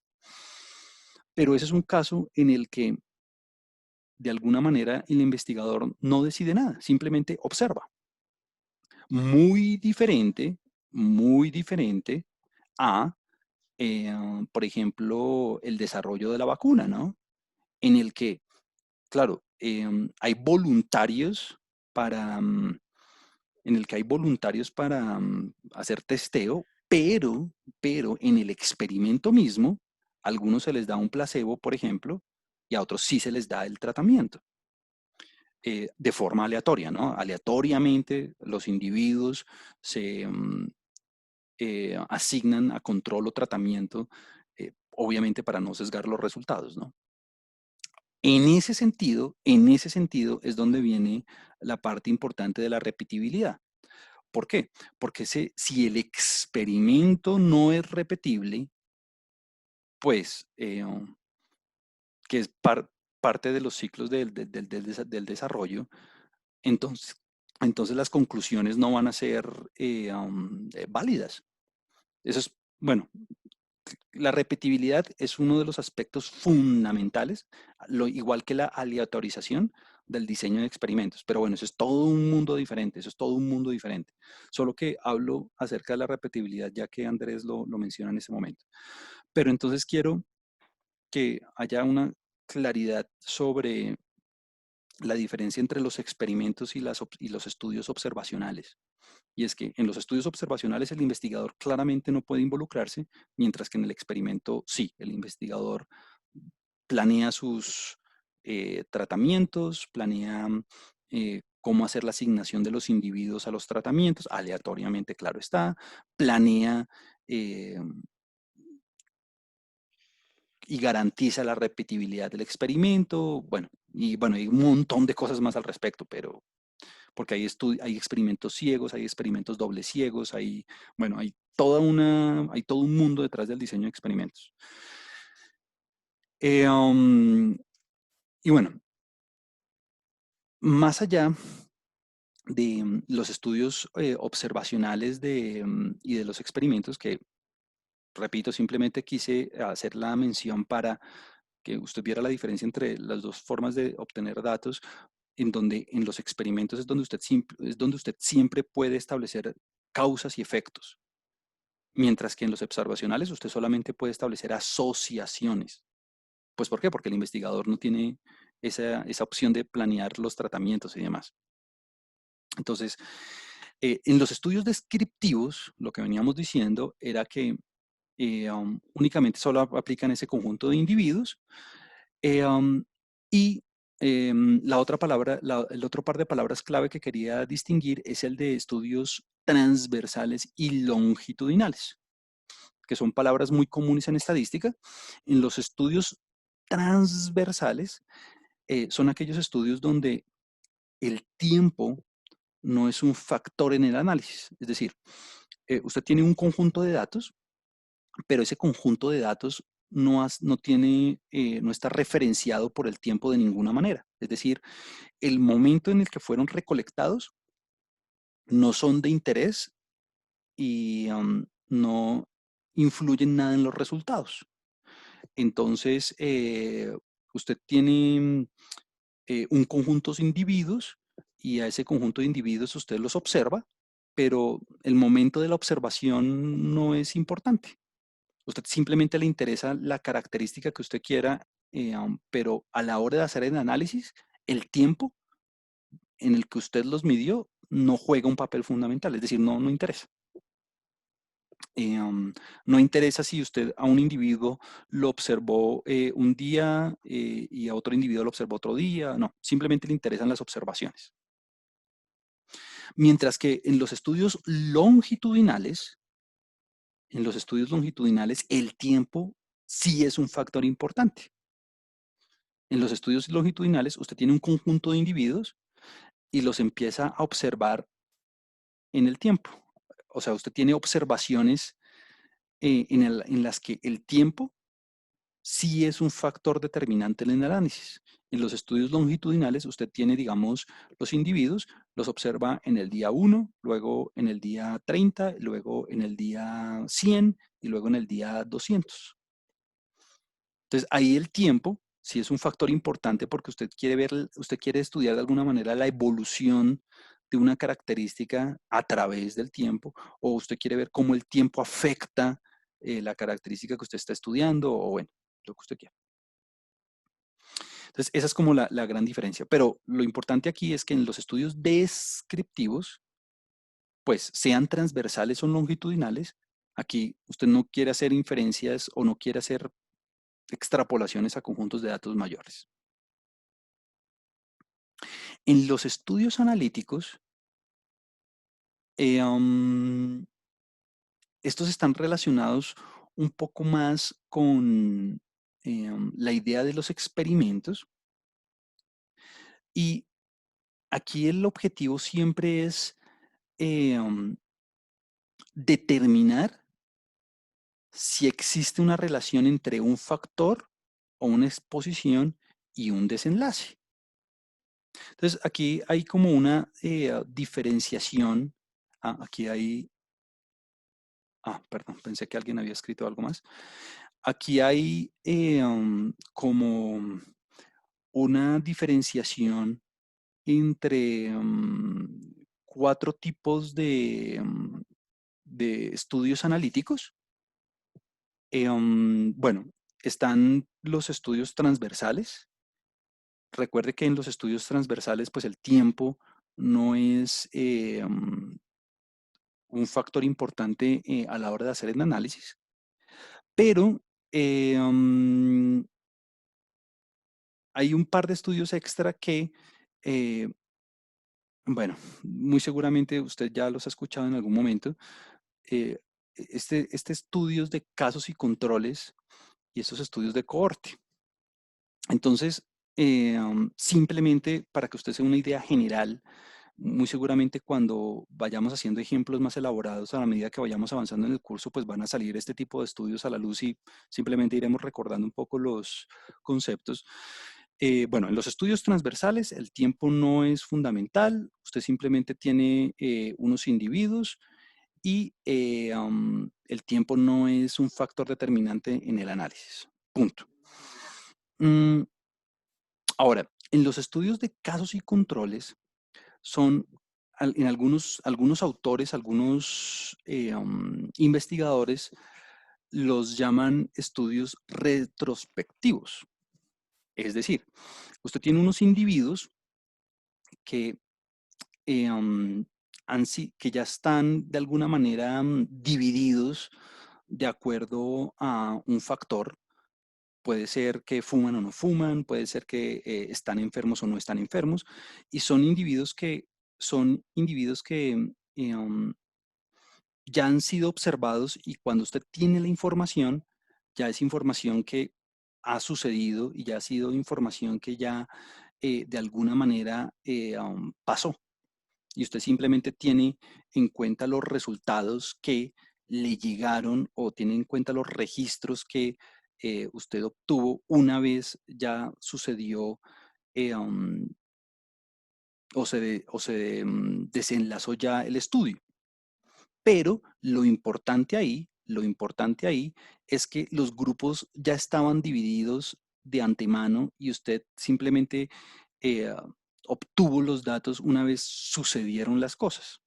Pero ese es un caso en el que de alguna manera el investigador no decide nada, simplemente observa. Muy diferente, muy diferente a, eh, por ejemplo, el desarrollo de la vacuna, ¿no? En el que, claro, hay voluntarios para, en el que hay voluntarios para hacer testeo, pero en el experimento mismo, a algunos se les da un placebo, por ejemplo, y a otros sí se les da el tratamiento de forma aleatoria, ¿no? Aleatoriamente los individuos se asignan a control o tratamiento, obviamente para no sesgar los resultados, ¿no? En ese sentido es donde viene la parte importante de la repetibilidad. ¿Por qué? Porque si el experimento no es repetible, pues, que es parte de los ciclos del desarrollo, entonces, entonces las conclusiones no van a ser válidas. Eso es, bueno, la repetibilidad es uno de los aspectos fundamentales, igual que la aleatorización del diseño de experimentos. Pero bueno, eso es todo un mundo diferente, eso es todo un mundo diferente. Solo que hablo acerca de la repetibilidad, ya que Andrés lo menciona en ese momento. Pero entonces quiero que haya una claridad sobre la diferencia entre los experimentos y los estudios observacionales. Y es que en los estudios observacionales el investigador claramente no puede involucrarse, mientras que en el experimento sí, el investigador planea sus tratamientos, planea cómo hacer la asignación de los individuos a los tratamientos, aleatoriamente, claro está, planea eh, y garantiza la repetibilidad del experimento, bueno, hay un montón de cosas más al respecto, pero porque hay experimentos ciegos, hay experimentos dobles ciegos, bueno, hay todo un mundo detrás del diseño de experimentos. Eh, um, y bueno, más allá de los estudios observacionales y de los experimentos, que repito, simplemente quise hacer la mención para que usted viera la diferencia entre las dos formas de obtener datos, en donde en los experimentos es donde usted siempre puede establecer causas y efectos. Mientras que en los observacionales usted solamente puede establecer asociaciones. Pues ¿por qué? Porque el investigador no tiene esa opción de planear los tratamientos y demás. Entonces, en los estudios descriptivos, lo que veníamos diciendo era que únicamente solo aplican ese conjunto de individuos eh, um, y la otra palabra, el otro par de palabras clave que quería distinguir es el de estudios transversales y longitudinales, que son palabras muy comunes en estadística. En los estudios transversales son aquellos estudios donde el tiempo no es un factor en el análisis. Es decir, usted tiene un conjunto de datos, pero ese conjunto de datos no está referenciado por el tiempo de ninguna manera. Es decir, el momento en el que fueron recolectados no son de interés y no influyen nada en los resultados. Entonces, usted tiene un conjunto de individuos y a ese conjunto de individuos usted los observa, pero el momento de la observación no es importante. Usted simplemente le interesa la característica que usted quiera, pero a la hora de hacer el análisis, el tiempo en el que usted los midió no juega un papel fundamental, es decir, no interesa. No interesa si usted a un individuo lo observó un día y a otro individuo lo observó otro día, no, simplemente le interesan las observaciones. Mientras que en los estudios longitudinales, el tiempo sí es un factor importante. En los estudios longitudinales, usted tiene un conjunto de individuos y los empieza a observar en el tiempo. O sea, usted tiene observaciones en las que el tiempo sí es un factor determinante en el análisis. En los estudios longitudinales, usted tiene, digamos, los individuos, los observa en el día 1, luego en el día 30, luego en el día 100 y luego en el día 200. Entonces, ahí el tiempo si es un factor importante porque usted quiere ver, usted quiere estudiar de alguna manera la evolución de una característica a través del tiempo, o usted quiere ver cómo el tiempo afecta la característica que usted está estudiando, o bueno, lo que usted quiera. Entonces, esa es como la gran diferencia. Pero lo importante aquí es que en los estudios descriptivos, pues sean transversales o longitudinales, aquí usted no quiere hacer inferencias o no quiere hacer extrapolaciones a conjuntos de datos mayores. En los estudios analíticos, eh, um, estos están relacionados un poco más con la idea de los experimentos, y aquí el objetivo siempre es eh, um, determinar si existe una relación entre un factor o una exposición y un desenlace. Entonces, aquí hay como una diferenciación. Aquí hay, perdón, pensé que alguien había escrito algo más. Aquí hay como una diferenciación entre cuatro tipos de estudios analíticos. Bueno, están los estudios transversales. Recuerde que en los estudios transversales, pues el tiempo no es un factor importante a la hora de hacer el análisis, pero hay un par de estudios extra que, eh, bueno, muy seguramente usted ya los ha escuchado en algún momento. eh, este estudios de casos y controles y estos estudios de cohorte. Entonces, simplemente para que usted se dé una idea general, muy seguramente cuando vayamos haciendo ejemplos más elaborados a la medida que vayamos avanzando en el curso, pues van a salir este tipo de estudios a la luz y simplemente iremos recordando un poco los conceptos. Bueno, en los estudios transversales el tiempo no es fundamental, usted simplemente tiene unos individuos y el tiempo no es un factor determinante en el análisis. Punto. Mm, Ahora, en los estudios de casos y controles son, en algunos autores, algunos investigadores los llaman estudios retrospectivos. Es decir, usted tiene unos individuos que, que ya están de alguna manera divididos de acuerdo a un factor. Puede ser que fuman o no fuman, puede ser que están enfermos o no están enfermos, y son individuos que ya han sido observados, y cuando usted tiene la información, ya es información que ha sucedido y ya ha sido información que ya de alguna manera pasó, y usted simplemente tiene en cuenta los resultados que le llegaron o tiene en cuenta los registros que usted obtuvo una vez ya sucedió eh, um, o se desenlazó ya el estudio. Pero lo importante ahí es que los grupos ya estaban divididos de antemano y usted simplemente eh, obtuvo los datos una vez sucedieron las cosas.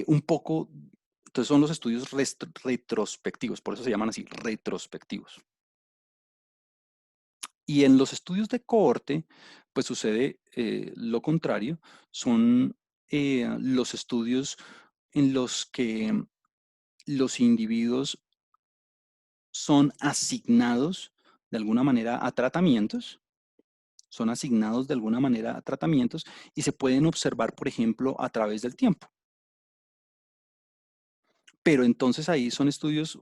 Un poco, entonces son los estudios retrospectivos, por eso se llaman así, retrospectivos. Y en los estudios de cohorte, pues sucede lo contrario, son los estudios en los que los individuos son asignados de alguna manera a tratamientos, son asignados de alguna manera a tratamientos y se pueden observar, por ejemplo, a través del tiempo. Pero entonces ahí son estudios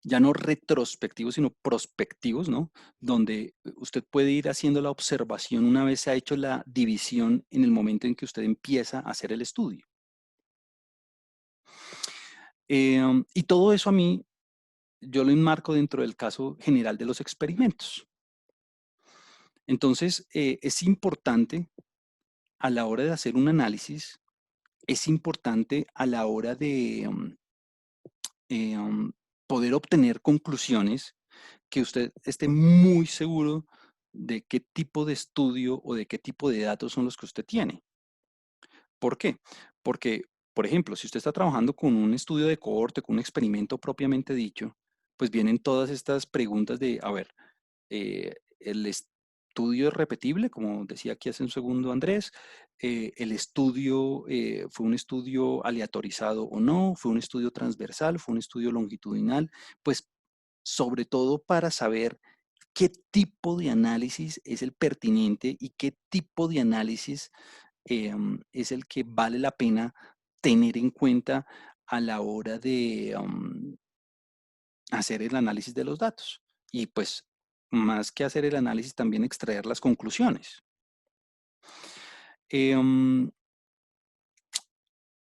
ya no retrospectivos, sino prospectivos, ¿no? Donde usted puede ir haciendo la observación una vez se ha hecho la división en el momento en que usted empieza a hacer el estudio. Y todo eso a mí, yo lo enmarco dentro del caso general de los experimentos. Entonces, es importante a la hora de hacer un análisis, es importante a la hora de eh, um, poder obtener conclusiones, que usted esté muy seguro de qué tipo de estudio o de qué tipo de datos son los que usted tiene. ¿Por qué? Porque, por ejemplo, si usted está trabajando con un estudio de cohorte, con un experimento propiamente dicho, pues vienen todas estas preguntas de, a ver, el estudio es repetible, como decía aquí hace un segundo Andrés, el estudio fue un estudio aleatorizado o no, fue un estudio transversal, fue un estudio longitudinal, pues sobre todo para saber qué tipo de análisis es el pertinente y qué tipo de análisis es el que vale la pena tener en cuenta a la hora de hacer el análisis de los datos. Y pues, más que hacer el análisis, también extraer las conclusiones. Em,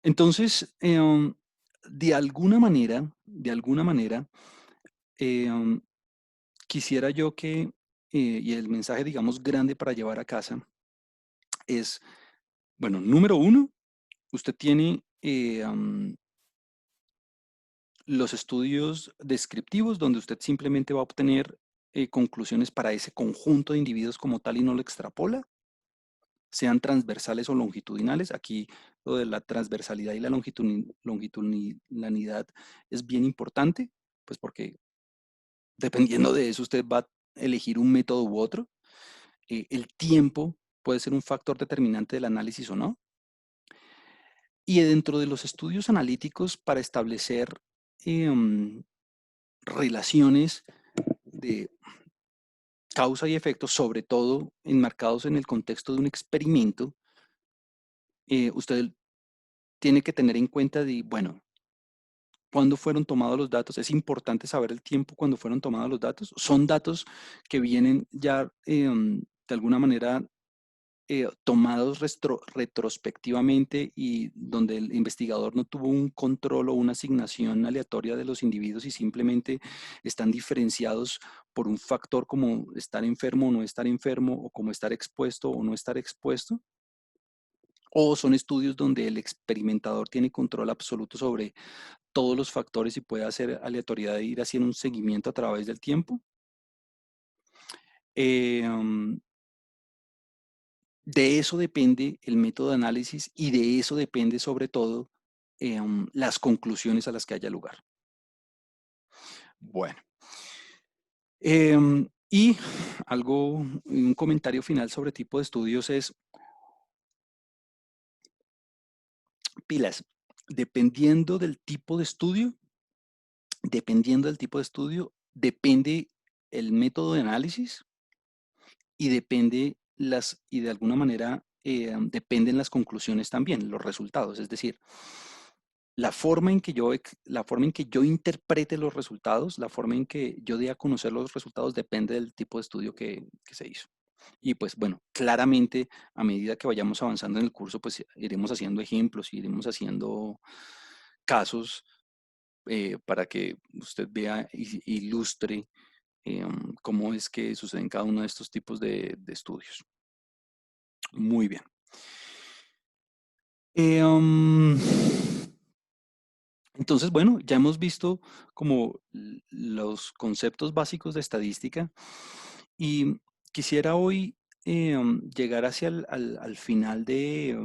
entonces, de alguna manera, em, quisiera yo que, y el mensaje, digamos, grande para llevar a casa es, bueno, número uno, usted tiene los estudios descriptivos donde usted simplemente va a obtener conclusiones para ese conjunto de individuos como tal y no lo extrapola, sean transversales o longitudinales. Aquí lo de la transversalidad y la longitudinalidad es bien importante, pues porque dependiendo de eso usted va a elegir un método u otro. El tiempo puede ser un factor determinante del análisis o no. Y dentro de los estudios analíticos para establecer em, relaciones de causa y efecto, sobre todo enmarcados en el contexto de un experimento, usted tiene que tener en cuenta de, bueno, cuándo fueron tomados los datos. Es importante saber el tiempo cuando fueron tomados los datos. Son datos que vienen ya de alguna manera tomados retrospectivamente y donde el investigador no tuvo un control o una asignación aleatoria de los individuos y simplemente están diferenciados por un factor como estar enfermo o no estar enfermo o como estar expuesto o no estar expuesto. O son estudios donde el experimentador tiene control absoluto sobre todos los factores y puede hacer aleatoriedad de ir haciendo un seguimiento a través del tiempo. Eh, um, De eso depende el método de análisis y de eso depende sobre todo las conclusiones a las que haya lugar. Bueno, y un comentario final sobre tipo de estudios es pilas. Dependiendo del tipo de estudio, depende el método de análisis y y de alguna manera dependen las conclusiones también, los resultados. Es decir, la forma en que yo interprete los resultados, la forma en que yo dé a conocer los resultados depende del tipo de estudio que se hizo. Y pues bueno, claramente a medida que vayamos avanzando en el curso, pues iremos haciendo ejemplos, iremos haciendo casos para que usted vea y ilustre cómo es que suceden cada uno de estos tipos de estudios. Muy bien. Eh, um, entonces, bueno, ya hemos visto como los conceptos básicos de estadística y quisiera hoy llegar hacia al final de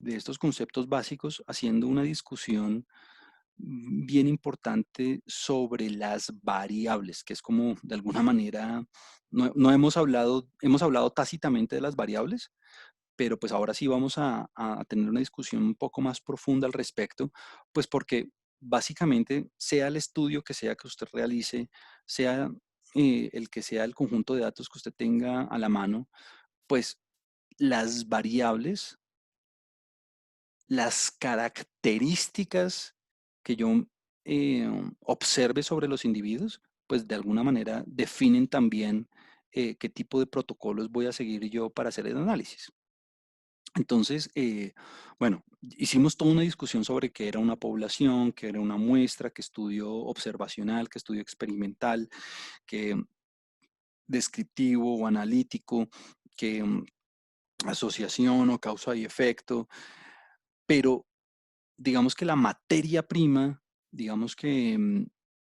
estos conceptos básicos haciendo una discusión bien importante sobre las variables, que es como de alguna manera, no hemos hablado tácitamente de las variables, pero pues ahora sí vamos a tener una discusión un poco más profunda al respecto, pues porque básicamente sea el estudio que sea que usted realice, sea el que sea el conjunto de datos que usted tenga a la mano, pues las variables, las características que yo observe sobre los individuos, pues de alguna manera definen también qué tipo de protocolos voy a seguir yo para hacer el análisis. Entonces, bueno, hicimos toda una discusión sobre qué era una población, qué era una muestra, qué estudio observacional, qué estudio experimental, qué descriptivo o analítico, qué asociación o causa y efecto, pero digamos que la materia prima, digamos que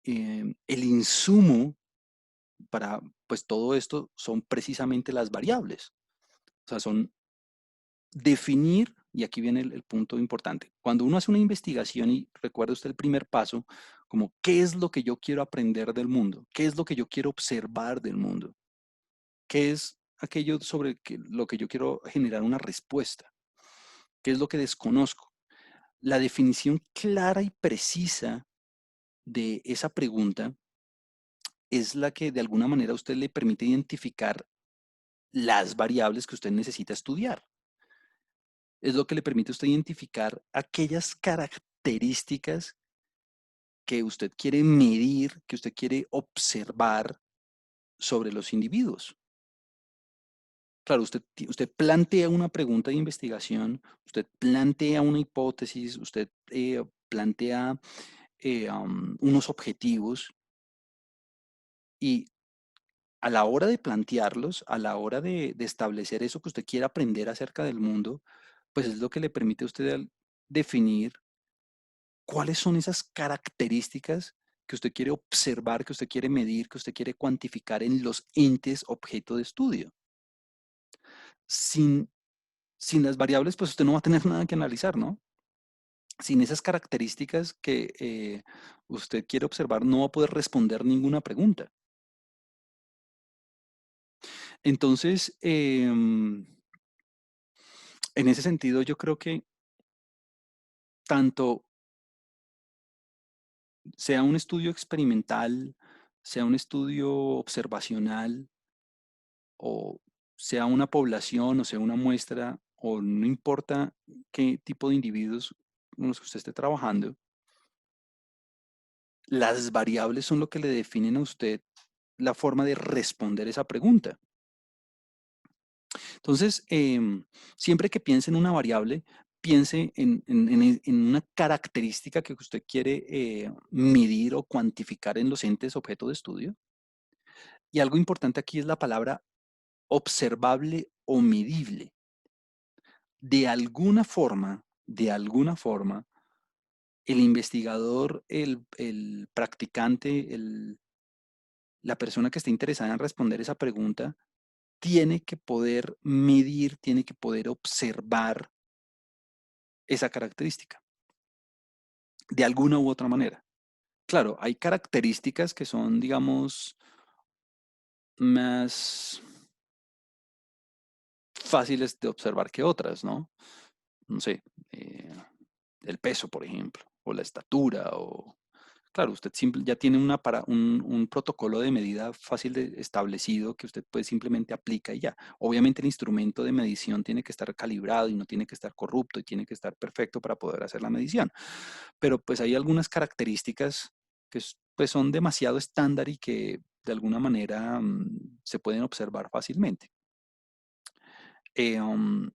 el insumo para, pues todo esto son precisamente las variables. O sea, son definir, y aquí viene el punto importante, cuando uno hace una investigación y recuerda usted el primer paso, como qué es lo que yo quiero aprender del mundo, qué es lo que yo quiero observar del mundo, qué es aquello sobre lo que yo quiero generar una respuesta, qué es lo que desconozco. La definición clara y precisa de esa pregunta es la que de alguna manera a usted le permite identificar las variables que usted necesita estudiar. Es lo que le permite a usted identificar aquellas características que usted quiere medir, que usted quiere observar sobre los individuos. Claro, usted plantea una pregunta de investigación, usted plantea una hipótesis, usted plantea unos objetivos y a la hora de plantearlos, a la hora de establecer eso que usted quiere aprender acerca del mundo, pues es lo que le permite a usted definir cuáles son esas características que usted quiere observar, que usted quiere medir, que usted quiere cuantificar en los entes objeto de estudio. Sin, sin las variables, pues usted no va a tener nada que analizar, ¿no? Sin esas características que usted quiere observar, no va a poder responder ninguna pregunta. Entonces, en ese sentido, yo creo que tanto sea un estudio experimental, sea un estudio observacional, o sea una población, o sea una muestra, o no importa qué tipo de individuos con los que usted esté trabajando, las variables son lo que le definen a usted la forma de responder esa pregunta. Entonces, siempre que piense en una variable, piense en una característica que usted quiere medir o cuantificar en los entes objeto de estudio. Y algo importante aquí es la palabra observable o medible. De alguna forma, el investigador, el practicante, la persona que esté interesada en responder esa pregunta, tiene que poder medir, tiene que poder observar esa característica, de alguna u otra manera. Claro, hay características que son, digamos, más fáciles de observar que otras, ¿no? No sé, el peso, por ejemplo, o la estatura, o claro, usted ya tiene un protocolo de medida fácil de establecido que usted pues simplemente aplica y ya. Obviamente el instrumento de medición tiene que estar calibrado y no tiene que estar corrupto y tiene que estar perfecto para poder hacer la medición. Pero pues hay algunas características que pues son demasiado estándar y que de alguna manera se pueden observar fácilmente. Entonces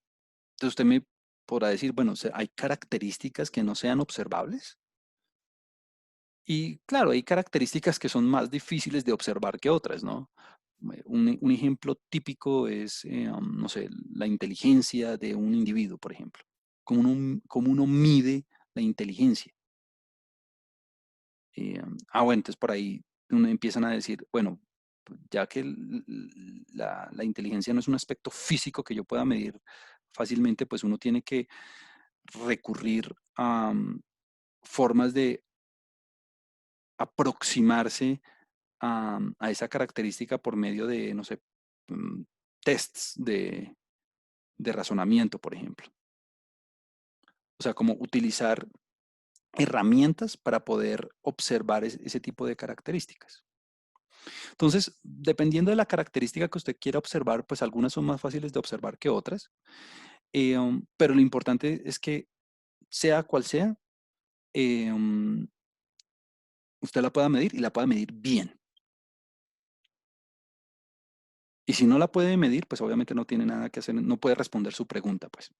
usted me podrá decir, bueno, ¿hay características que no sean observables? Y claro, hay características que son más difíciles de observar que otras, ¿no? Un ejemplo típico es, no sé, la inteligencia de un individuo, por ejemplo. Cómo uno mide la inteligencia? Bueno, entonces por ahí uno empiezan a decir, bueno, ya que la inteligencia no es un aspecto físico que yo pueda medir fácilmente, pues uno tiene que recurrir a formas de aproximarse a esa característica por medio de, no sé, mm, tests de razonamiento, por ejemplo. O sea, como utilizar herramientas para poder observar ese tipo de características. Entonces, dependiendo de la característica que usted quiera observar, pues algunas son más fáciles de observar que otras, pero lo importante es que sea cual sea, usted la pueda medir y la pueda medir bien. Y si no la puede medir, pues obviamente no tiene nada que hacer, no puede responder su pregunta, pues.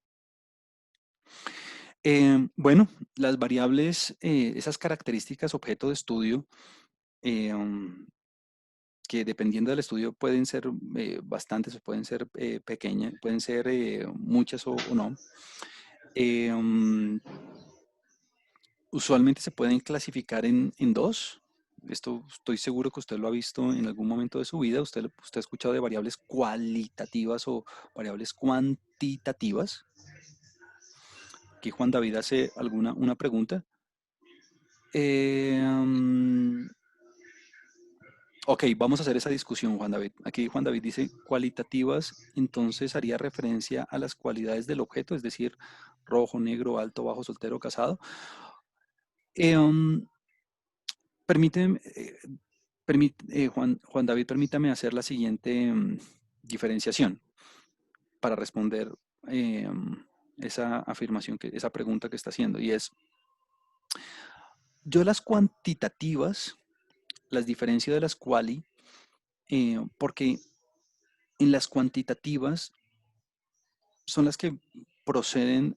Bueno, las variables, esas características objeto de estudio, que dependiendo del estudio pueden ser bastantes o pueden ser pequeñas, pueden ser muchas o no. eh, um, Usualmente se pueden clasificar en dos. esto estoy seguro que usted lo ha visto en algún momento de su vida. Usted ha escuchado de variables cualitativas o variables cuantitativas. Aquí Juan David hace una pregunta. Eh, mm, ok, vamos a hacer esa discusión, Juan David. Aquí Juan David dice cualitativas, entonces haría referencia a las cualidades del objeto, es decir, rojo, negro, alto, bajo, soltero, casado. Eh, um, permíteme, Juan David, permítame hacer la siguiente diferenciación para responder esa afirmación, esa pregunta que está haciendo, y es, yo las cuantitativas las diferencio de las quali porque en las cuantitativas son las que proceden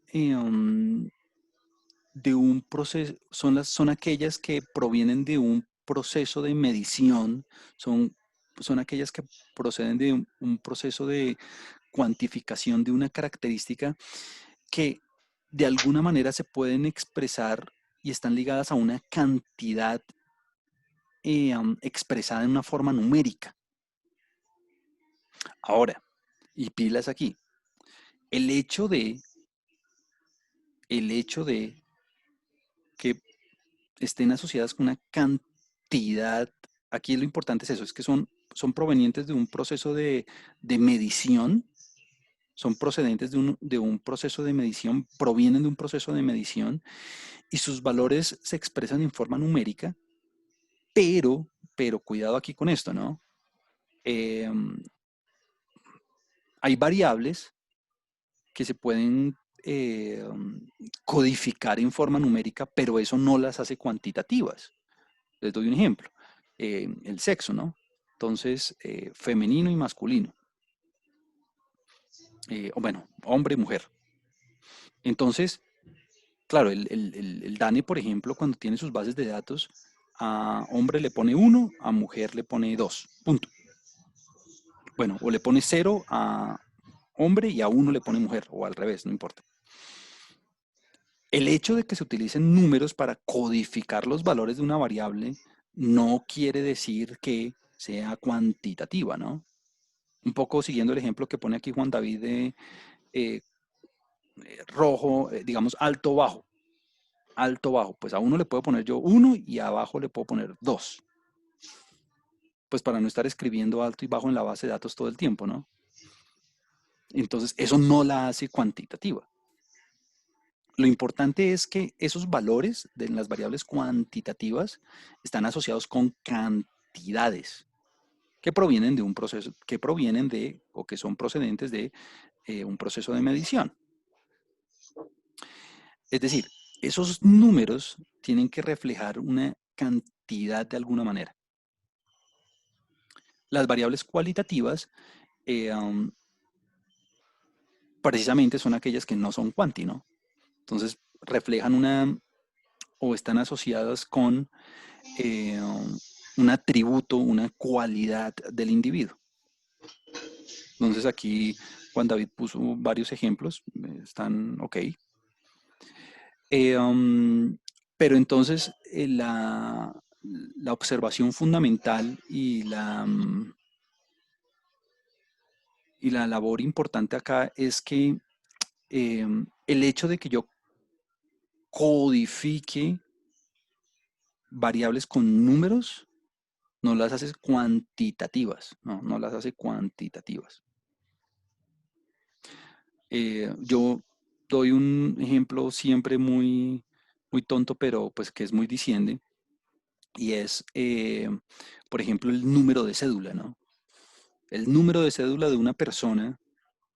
de un proceso, son aquellas que provienen de un proceso de medición, son aquellas que proceden de un proceso de cuantificación de una característica que de alguna manera se pueden expresar y están ligadas a una cantidad expresada en una forma numérica. Ahora, y pilas aquí, el hecho de, el hecho de que estén asociadas con una cantidad, aquí lo importante es eso, es que son provenientes de un proceso de medición, son procedentes de un proceso de medición, provienen de un proceso de medición y sus valores se expresan en forma numérica, pero cuidado aquí con esto, ¿no? Eh, hay variables que se pueden codificar en forma numérica, pero eso no las hace cuantitativas. Les doy un ejemplo. El sexo, ¿no? Entonces, femenino y masculino. O bueno, hombre y mujer. Entonces, claro, el DANE, por ejemplo, cuando tiene sus bases de datos, a hombre le pone 1, a mujer le pone 2, punto. Bueno, o le pone 0 a hombre y a 1 le pone mujer, o al revés, no importa. El hecho de que se utilicen números para codificar los valores de una variable no quiere decir que sea cuantitativa, ¿no? Un poco siguiendo el ejemplo que pone aquí Juan David de eh, rojo, digamos alto, bajo, alto, bajo. Pues a uno le puedo poner yo 1 y abajo le puedo poner 2. Pues para no estar escribiendo alto y bajo en la base de datos todo el tiempo, ¿no? Entonces, eso no la hace cuantitativa. Lo importante es que esos valores de las variables cuantitativas están asociados con cantidades que provienen de un proceso, que provienen de o que son procedentes de un proceso de medición. Es decir, esos números tienen que reflejar una cantidad de alguna manera. Las variables cualitativas precisamente son aquellas que no son cuanti, ¿no? Entonces reflejan o están asociadas con eh, un atributo, una cualidad del individuo. Entonces aquí Juan David puso varios ejemplos, están ok. Pero entonces la observación fundamental y la labor importante acá es que el hecho de que yo codifique variables con números no las hace cuantitativas, no las hace cuantitativas. Yo doy un ejemplo siempre muy tonto, pero pues que es muy diciende, y es, por ejemplo, el número de cédula, ¿no? El número de cédula de una persona,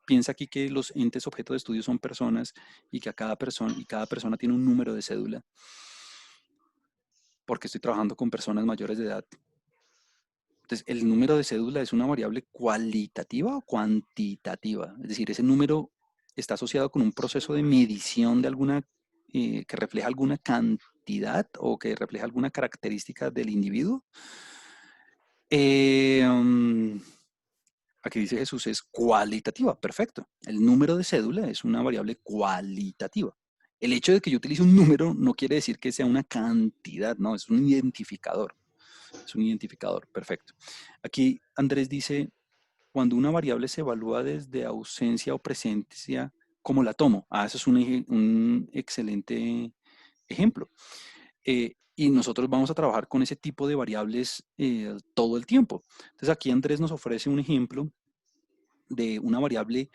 piensa aquí que los entes objeto de estudio son personas y que cada persona tiene un número de cédula, porque estoy trabajando con personas mayores de edad. Entonces, el número de cédula es una variable cualitativa o cuantitativa. Es decir, ese número está asociado con un proceso de medición de que refleja alguna cantidad o que refleja alguna característica del individuo. Aquí dice Jesús es cualitativa, perfecto. El número de cédula es una variable cualitativa. El hecho de que yo utilice un número no quiere decir que sea una cantidad, no, es un identificador. Es un identificador, perfecto. Aquí Andrés dice, cuando una variable se evalúa desde ausencia o presencia, ¿cómo la tomo? Ah, eso es un excelente ejemplo. Y nosotros vamos a trabajar con ese tipo de variables todo el tiempo. Entonces aquí Andrés nos ofrece un ejemplo de una variable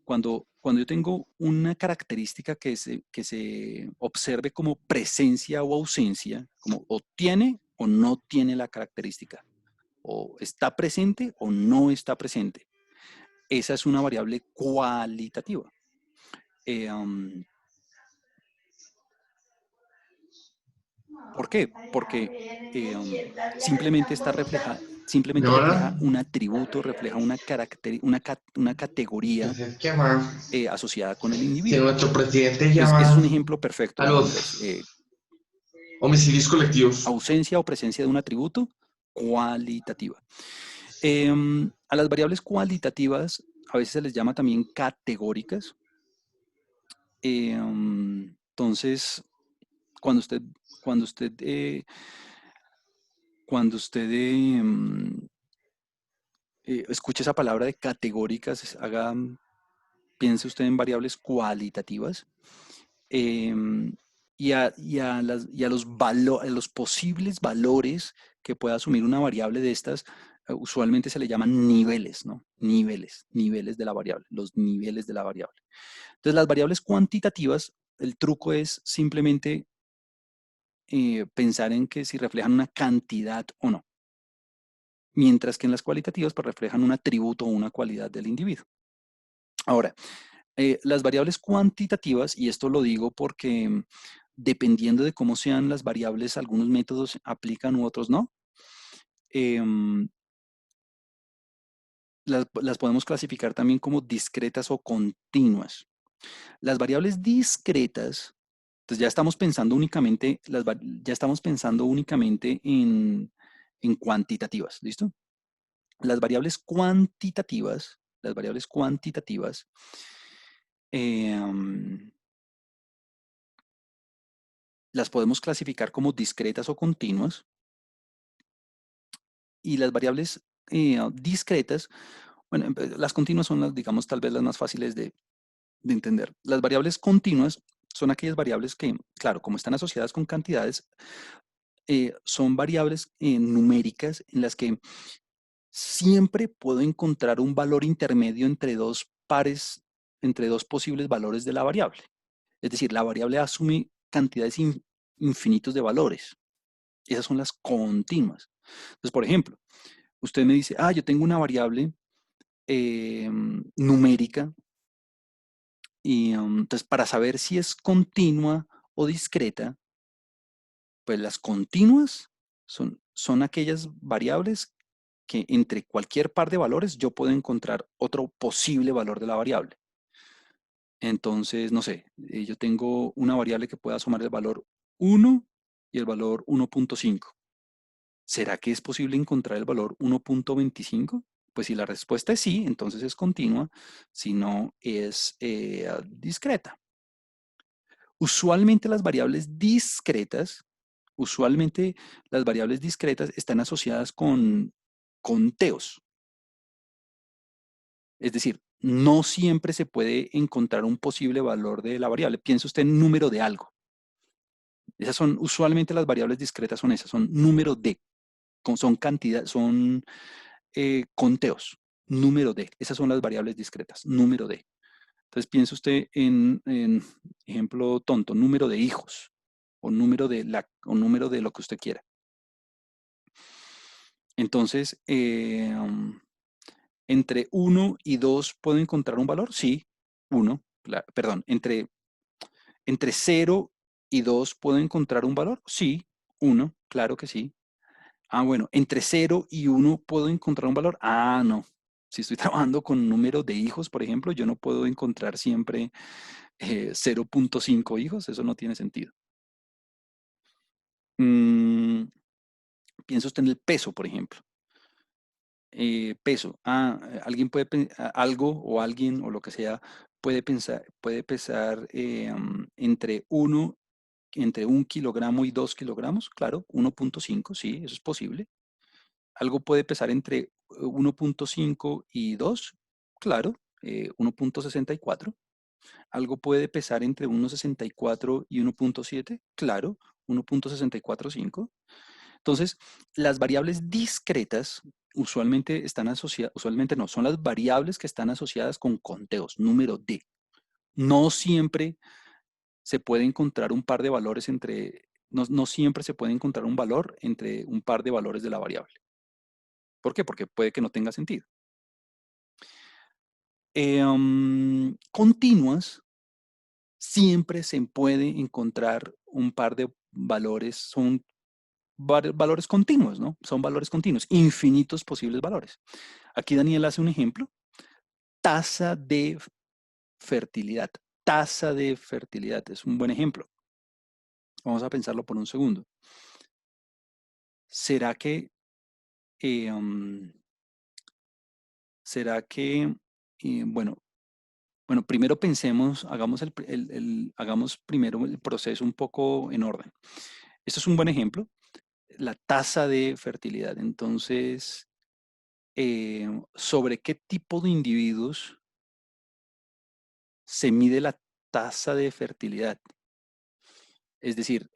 cuando yo tengo una característica que se observe como presencia o ausencia, como o tiene o no tiene la característica, o está presente o no está presente. Esa es una variable cualitativa. Eh, um, ¿Por qué? Porque simplemente simplemente Nora, refleja un atributo, refleja una categoría pues es que más, asociada con el si individuo. nuestro presidente Entonces, ese es un llama ejemplo a perfecto, Andrés. los homicidios colectivos, Ausencia o presencia de un atributo cualitativa. A las variables cualitativas a veces se les llama también categóricas. Entonces, cuando usted, cuando usted, cuando usted escuche esa palabra de categóricas, piense usted en variables cualitativas. em, y a los posibles valores que pueda asumir una variable de estas, usualmente se le llaman niveles, ¿no? Niveles de la variable, los niveles de la variable. Entonces, las variables cuantitativas, el truco es simplemente pensar en que si reflejan una cantidad o no, mientras que en las cualitativas pues, reflejan un atributo o una cualidad del individuo. Ahora, las variables cuantitativas, y esto lo digo porque dependiendo de cómo sean las variables, algunos métodos aplican u otros no. Em, las podemos clasificar también como discretas o continuas. Las variables discretas, entonces ya estamos pensando únicamente, ya estamos pensando únicamente en cuantitativas, ¿listo? Las variables cuantitativas, em, las podemos clasificar como discretas o continuas, y las variables discretas, bueno, las continuas son las, digamos, tal vez las más fáciles de entender. Las variables continuas son aquellas variables que, claro, como están asociadas con cantidades, son variables numéricas en las que siempre puedo encontrar un valor intermedio entre dos pares, entre dos posibles valores de la variable. Es decir, la variable asume cantidades infinitos de valores. Esas son las continuas. Entonces, por ejemplo, usted me dice, yo tengo una variable numérica y entonces para saber si es continua o discreta, pues las continuas son aquellas variables que entre cualquier par de valores yo puedo encontrar otro posible valor de la variable. Entonces, no sé, yo tengo una variable que pueda sumar el valor 1 y el valor 1.5. ¿Será que es posible encontrar el valor 1.25? Pues si la respuesta es sí, entonces es continua, si no es discreta. Usualmente las variables discretas, usualmente las variables discretas están asociadas con conteos. Es decir, no siempre se puede encontrar un posible valor de la variable. Piensa usted en número de algo. Esas son, usualmente las variables discretas son esas, son número de, son cantidad, son conteos, número de. Esas son las variables discretas, número de. Entonces piensa usted en ejemplo tonto, número de hijos o número de lo que usted quiera. Entonces, entre 1 y 2 puedo encontrar un valor, sí, 1, perdón, entre 0 y 2 puedo encontrar un valor, sí, 1, claro que sí. Bueno, entre 0 y 1 puedo encontrar un valor, no. Si estoy trabajando con número de hijos, por ejemplo, yo no puedo encontrar siempre 0.5 hijos, eso no tiene sentido. Mm, Piensa usted en el peso, por ejemplo. Peso. Alguien algo o alguien o lo que sea puede pesar entre 1 entre 1 kilogramo y 2 kilogramos, claro, 1.5, sí, eso es posible. Algo puede pesar entre 1.5 y 2, claro, 1.64. Algo puede pesar entre 1.64 y 1.7, claro, 1.645. Entonces, las variables discretas usualmente están asociadas, usualmente no, son las variables que están asociadas con conteos, número D. No siempre se puede encontrar un par de valores entre, no siempre se puede encontrar un valor entre un par de valores de la variable. ¿Por qué? Porque puede que no tenga sentido. Continuas, siempre se puede encontrar un par de valores, son valores continuos, ¿no? Son valores continuos, infinitos posibles valores. Aquí Daniel hace un ejemplo, tasa de fertilidad. Tasa de fertilidad es un buen ejemplo. Vamos a pensarlo por un segundo. ¿Será que, eh, um, será que, bueno, primero pensemos, hagamos, hagamos primero el proceso un poco en orden. Esto es un buen ejemplo, la tasa de fertilidad. Entonces, ¿sobre qué tipo de individuos se mide la tasa de fertilidad? Es decir,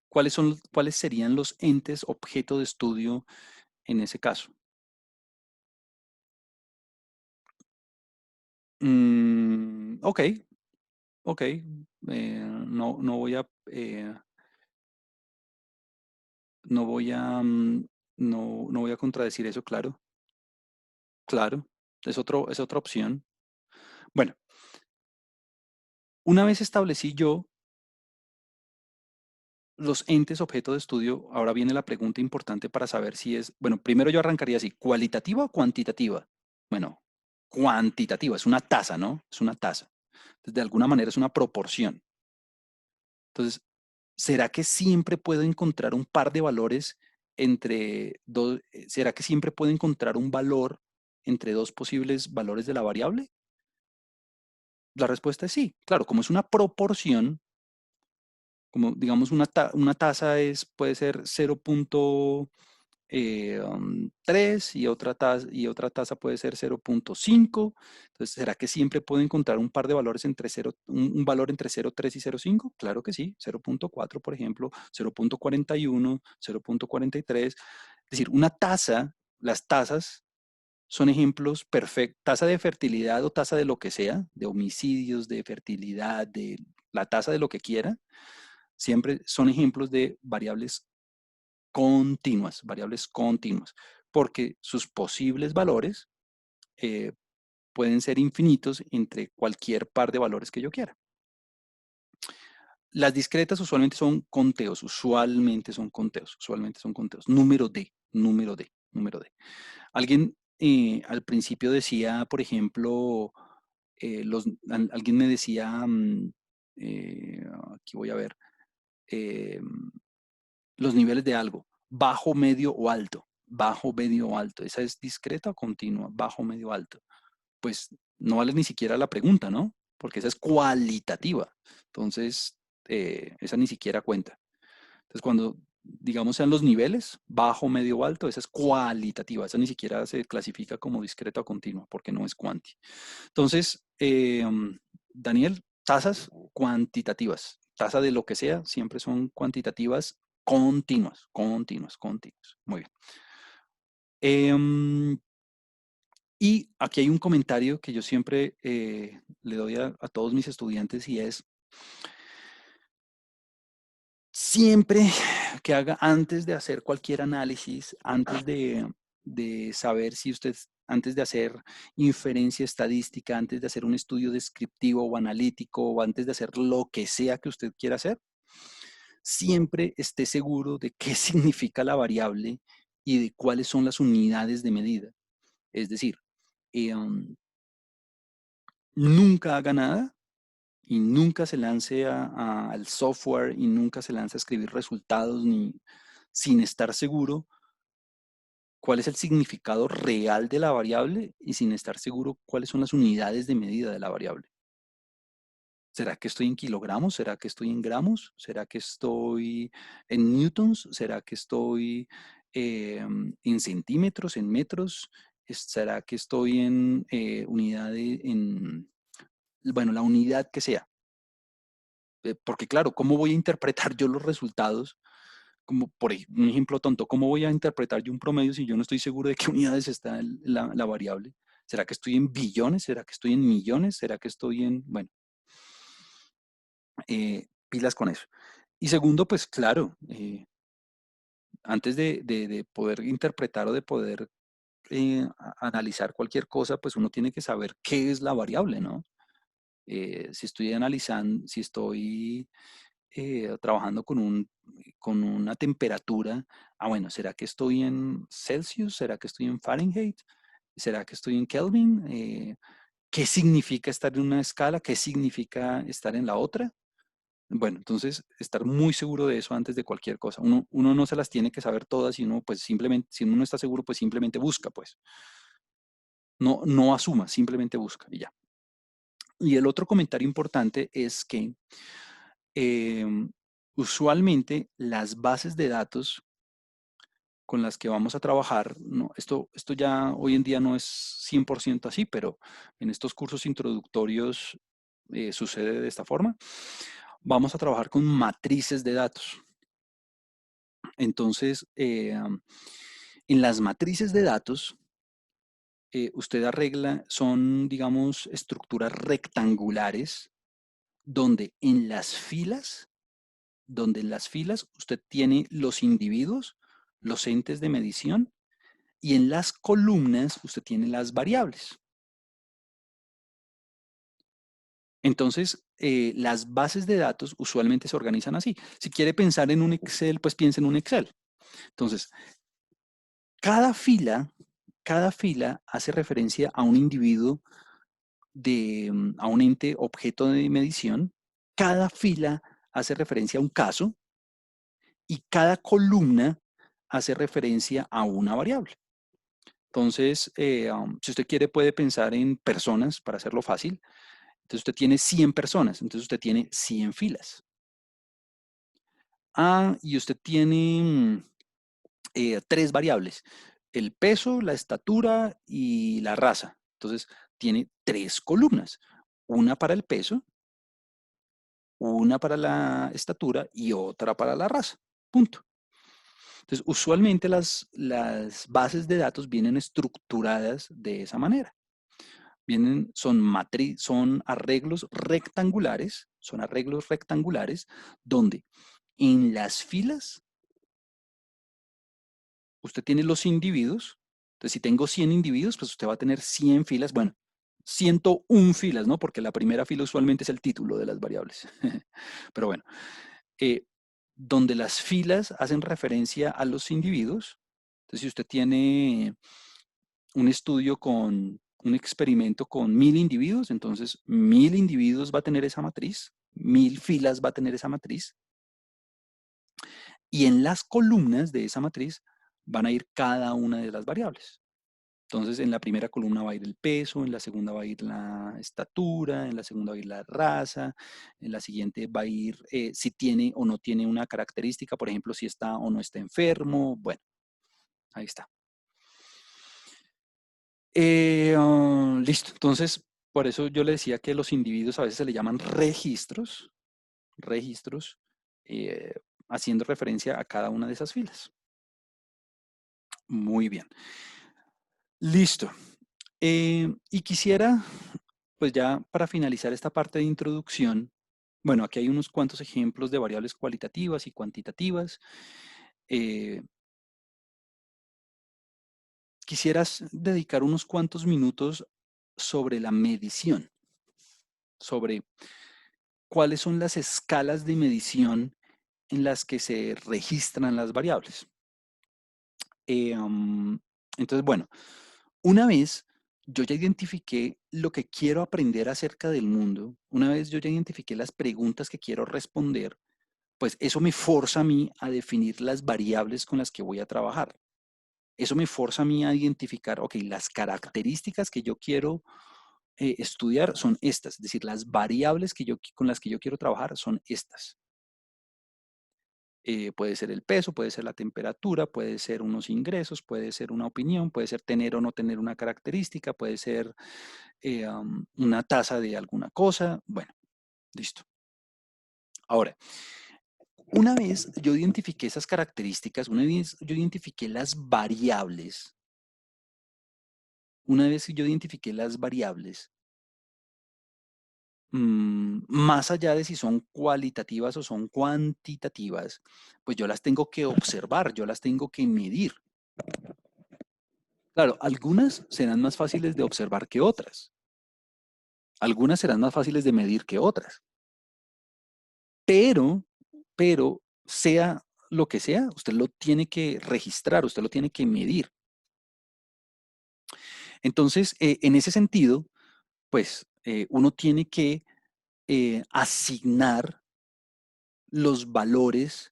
¿cuáles serían los entes objeto de estudio en ese caso? Ok, ok. No voy a, no voy a, no voy a contradecir eso, claro, claro. Es otra opción. Bueno, una vez establecí yo los entes objeto de estudio, ahora viene la pregunta importante para saber si es, bueno, primero yo arrancaría así, ¿cualitativa o cuantitativa? Bueno, cuantitativa, es una tasa, ¿no? Es una tasa. Entonces, de alguna manera es una proporción. Entonces, ¿será que siempre puedo encontrar un par de valores entre dos? ¿Será que siempre puedo encontrar un valor entre dos posibles valores de la variable? La respuesta es sí. Claro, como es una proporción, como digamos una tasa puede ser 0.3 y otra tasa puede ser 0.5. Entonces, ¿será que siempre puedo encontrar un par de valores entre 0, un valor entre 0.3 y 0.5? Claro que sí, 0.4, por ejemplo, 0.41, 0.43. Es decir, una tasa, las tasas son ejemplos perfectos, tasa de fertilidad o tasa de lo que sea, de homicidios, de fertilidad, de la tasa de lo que quiera, siempre son ejemplos de variables continuas, porque sus posibles valores eh, pueden ser infinitos entre cualquier par de valores que yo quiera. Las discretas usualmente son conteos, usualmente son conteos. Número D, número D, número D. Alguien al principio decía, por ejemplo, alguien me decía, aquí voy a ver, eh, los niveles de algo, bajo, medio o alto, bajo, medio o alto. ¿Esa es discreta o continua? Bajo, medio, alto. Pues no vale ni siquiera la pregunta, ¿no? Porque esa es cualitativa. Entonces, esa ni siquiera cuenta. Entonces, cuando, digamos, sean los niveles, bajo, medio o alto, esa es cualitativa. Esa ni siquiera se clasifica como discreta o continua, porque no es cuanti. Entonces, Daniel, tasas cuantitativas, tasa de lo que sea, siempre son cuantitativas continuas, continuas, continuas. Muy bien. Y aquí hay un comentario que yo siempre le doy a todos mis estudiantes y es, siempre que haga, antes de hacer cualquier análisis, antes de saber si usted, antes de hacer inferencia estadística, antes de hacer un estudio descriptivo o analítico, o antes de hacer lo que sea que usted quiera hacer, siempre esté seguro de qué significa la variable y de cuáles son las unidades de medida. Es decir, nunca haga nada y nunca se lance al software y nunca se lance a escribir resultados ni sin estar seguro cuál es el significado real de la variable y sin estar seguro cuáles son las unidades de medida de la variable. ¿Será que estoy en kilogramos? ¿Será que estoy en gramos? ¿Será que estoy en newtons? ¿Será que estoy en centímetros, en metros? ¿Será que estoy en unidades, bueno, la unidad que sea? Porque claro, ¿cómo voy a interpretar yo los resultados? Como un ejemplo tonto, ¿cómo voy a interpretar yo un promedio si yo no estoy seguro de qué unidades está la variable? ¿Será que estoy en billones? ¿Será que estoy en millones? ¿Será que estoy en, bueno, pilas con eso? Y segundo, pues claro, antes de poder interpretar o de poder analizar cualquier cosa, pues uno tiene que saber qué es la variable, ¿no? Si estoy analizando, si estoy trabajando con una temperatura, bueno, ¿será que estoy en Celsius? ¿Será que estoy en Fahrenheit? ¿Será que estoy en Kelvin? ¿Qué significa estar en una escala? ¿Qué significa estar en la otra? Bueno, entonces estar muy seguro de eso antes de cualquier cosa. Uno no se las tiene que saber todas y uno pues simplemente, si uno no está seguro, pues simplemente busca, pues. No asuma, simplemente busca y ya. Y el otro comentario importante es que em, usualmente las bases de datos con las que vamos a trabajar, no, esto ya hoy en día no es 100% así, pero en estos cursos introductorios sucede de esta forma. Vamos a trabajar con matrices de datos. Entonces, en las matrices de datos, usted arregla, son, digamos, estructuras rectangulares donde en las filas usted tiene los individuos, los entes de medición, y en las columnas usted tiene las variables. Entonces, las bases de datos usualmente se organizan así. Si quiere pensar en un Excel, pues piense en un Excel. Entonces, cada fila, cada fila hace referencia a un individuo a un ente objeto de medición. Cada fila hace referencia a un caso y cada columna hace referencia a una variable. Entonces, si usted quiere, puede pensar en personas para hacerlo fácil. Entonces, usted tiene 100 personas, entonces usted tiene 100 filas. Y usted tiene tres variables, el peso, la estatura y la raza. Entonces, tiene tres columnas, una para el peso, una para la estatura y otra para la raza. Punto. Entonces, usualmente las bases de datos vienen estructuradas de esa manera. Son arreglos rectangulares donde en las filas usted tiene los individuos. Entonces, si tengo 100 individuos, pues usted va a tener 100 filas, bueno, 101 filas, ¿no? Porque la primera fila usualmente es el título de las variables. Pero bueno, eh, donde las filas hacen referencia a los individuos. Entonces, si usted tiene un estudio con un experimento con 1000 individuos, entonces 1000 individuos va a tener esa matriz, 1000 filas va a tener esa matriz, y en las columnas de esa matriz van a ir cada una de las variables. Entonces, en la primera columna va a ir el peso, en la segunda va a ir la estatura, en la segunda va a ir la raza, en la siguiente va a ir si tiene o no tiene una característica, por ejemplo, si está o no está enfermo. Bueno, ahí está. Listo. Entonces, por eso yo le decía que los individuos a veces se le llaman registros, eh, haciendo referencia a cada una de esas filas. Muy bien. Listo. Y quisiera, pues ya para finalizar esta parte de introducción, bueno, aquí hay unos cuantos ejemplos de variables cualitativas y cuantitativas. Quisieras dedicar unos cuantos minutos sobre la medición, sobre cuáles son las escalas de medición en las que se registran las variables. Entonces, bueno, una vez yo ya identifiqué lo que quiero aprender acerca del mundo, una vez yo ya identifiqué las preguntas que quiero responder, pues eso me forza a mí a definir las variables con las que voy a trabajar. Eso me forza a mí a identificar, ok, las características que yo quiero estudiar son estas, es decir, las variables con las que yo quiero trabajar son estas. Puede ser el peso, puede ser la temperatura, puede ser unos ingresos, puede ser una opinión, puede ser tener o no tener una característica, puede ser una tasa de alguna cosa. Bueno, listo. Ahora, una vez yo identifiqué esas características, una vez yo identifiqué las variables, una vez que yo identifiqué las variables, más allá de si son cualitativas o son cuantitativas, pues yo las tengo que observar, yo las tengo que medir. Claro, algunas serán más fáciles de observar que otras. Algunas serán más fáciles de medir que otras. Pero, sea lo que sea, usted lo tiene que registrar, usted lo tiene que medir. Entonces, en ese sentido, pues uno tiene que asignar los valores,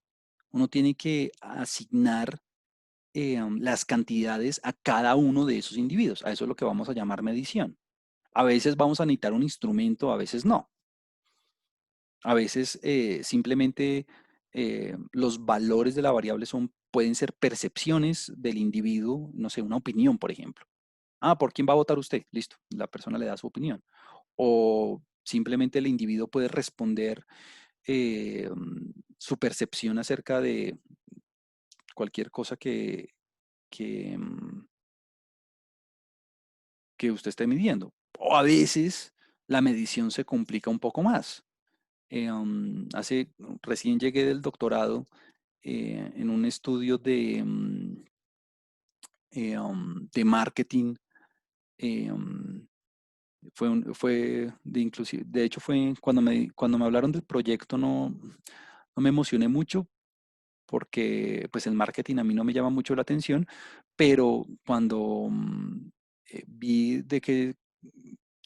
uno tiene que asignar las cantidades a cada uno de esos individuos. A eso es lo que vamos a llamar medición. A veces vamos a necesitar un instrumento, a veces no. A veces simplemente los valores de la variable pueden ser percepciones del individuo, no sé, una opinión, por ejemplo. Ah, ¿por quién va a votar usted? Listo, la persona le da su opinión. O simplemente el individuo puede responder su percepción acerca de cualquier cosa que, mm, que usted esté midiendo. O a veces la medición se complica un poco más. Recién llegué del doctorado en un estudio de marketing. eh, um, fue de inclusive, de hecho fue cuando me hablaron del proyecto no me emocioné mucho porque pues el marketing a mí no me llama mucho la atención, pero cuando vi de que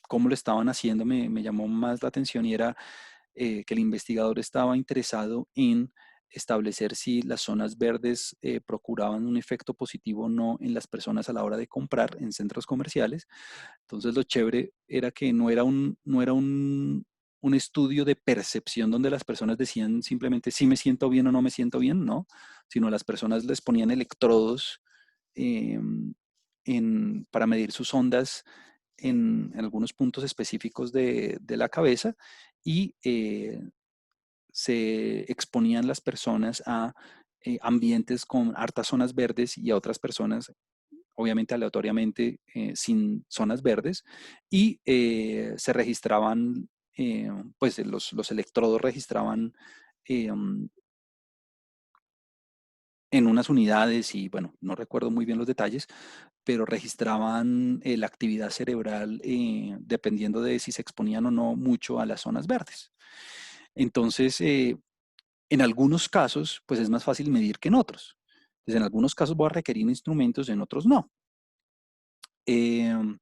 cómo lo estaban haciendo me llamó más la atención y era que el investigador estaba interesado en establecer si las zonas verdes procuraban un efecto positivo o no en las personas a la hora de comprar en centros comerciales. Entonces lo chévere era que no era un estudio de percepción donde las personas decían simplemente si me siento bien o no me siento bien, no, sino las personas les ponían electrodos eh, para medir sus ondas en algunos puntos específicos de la cabeza y se exponían las personas a ambientes con hartas zonas verdes y a otras personas, obviamente aleatoriamente, sin zonas verdes, y se registraban, pues los electrodos registraban en unas unidades y bueno, no recuerdo muy bien los detalles, pero registraban la actividad cerebral dependiendo de si se exponían o no mucho a las zonas verdes. Entonces, en algunos casos, pues es más fácil medir que en otros. Entonces, en algunos casos voy a requerir instrumentos, en otros no. Em,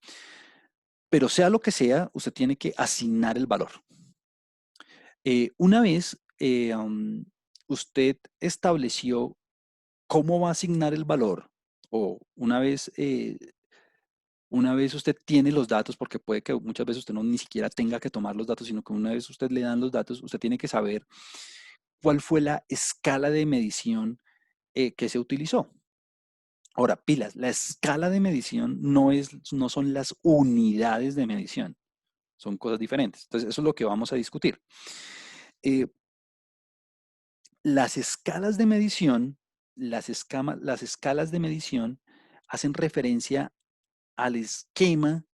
pero sea lo que sea, usted tiene que asignar el valor. Una vez usted estableció cómo va a asignar el valor, o una vez usted tiene los datos, porque puede que muchas veces usted no ni siquiera tenga que tomar los datos, sino que una vez usted le dan los datos, usted tiene que saber cuál fue la escala de medición que se utilizó. Ahora, pilas, la escala de medición no son las unidades de medición, son cosas diferentes. Entonces, eso es lo que vamos a discutir. Eh, las escalas de medición, las escalas de medición hacen referencia al esquema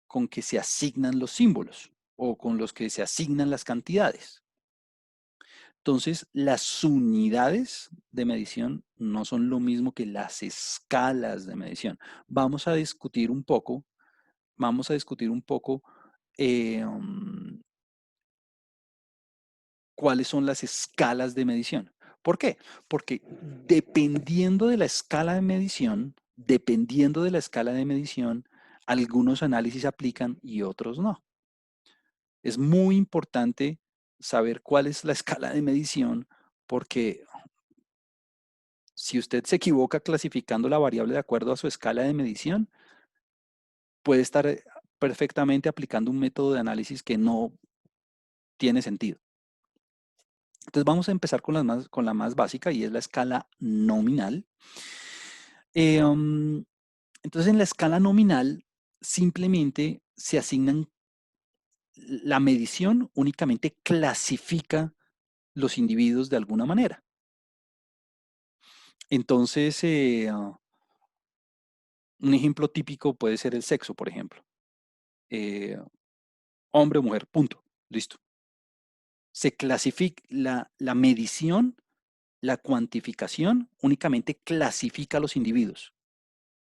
con que se asignan los símbolos o con los que se asignan las cantidades. Entonces, las unidades de medición no son lo mismo que las escalas de medición. Vamos a discutir un poco cuáles son las escalas de medición. ¿Por qué? Porque dependiendo de la escala de medición, algunos análisis aplican y otros no. Es muy importante saber cuál es la escala de medición porque si usted se equivoca clasificando la variable de acuerdo a su escala de medición, puede estar perfectamente aplicando un método de análisis que no tiene sentido. Entonces vamos a empezar con la más básica y es la escala nominal. Eh, um, entonces en la escala nominal simplemente se asignan, la medición únicamente clasifica los individuos de alguna manera. Entonces, un ejemplo típico puede ser el sexo, por ejemplo. Eh, Hombre o mujer, punto. Listo. Se clasifica la medición, la cuantificación únicamente clasifica a los individuos.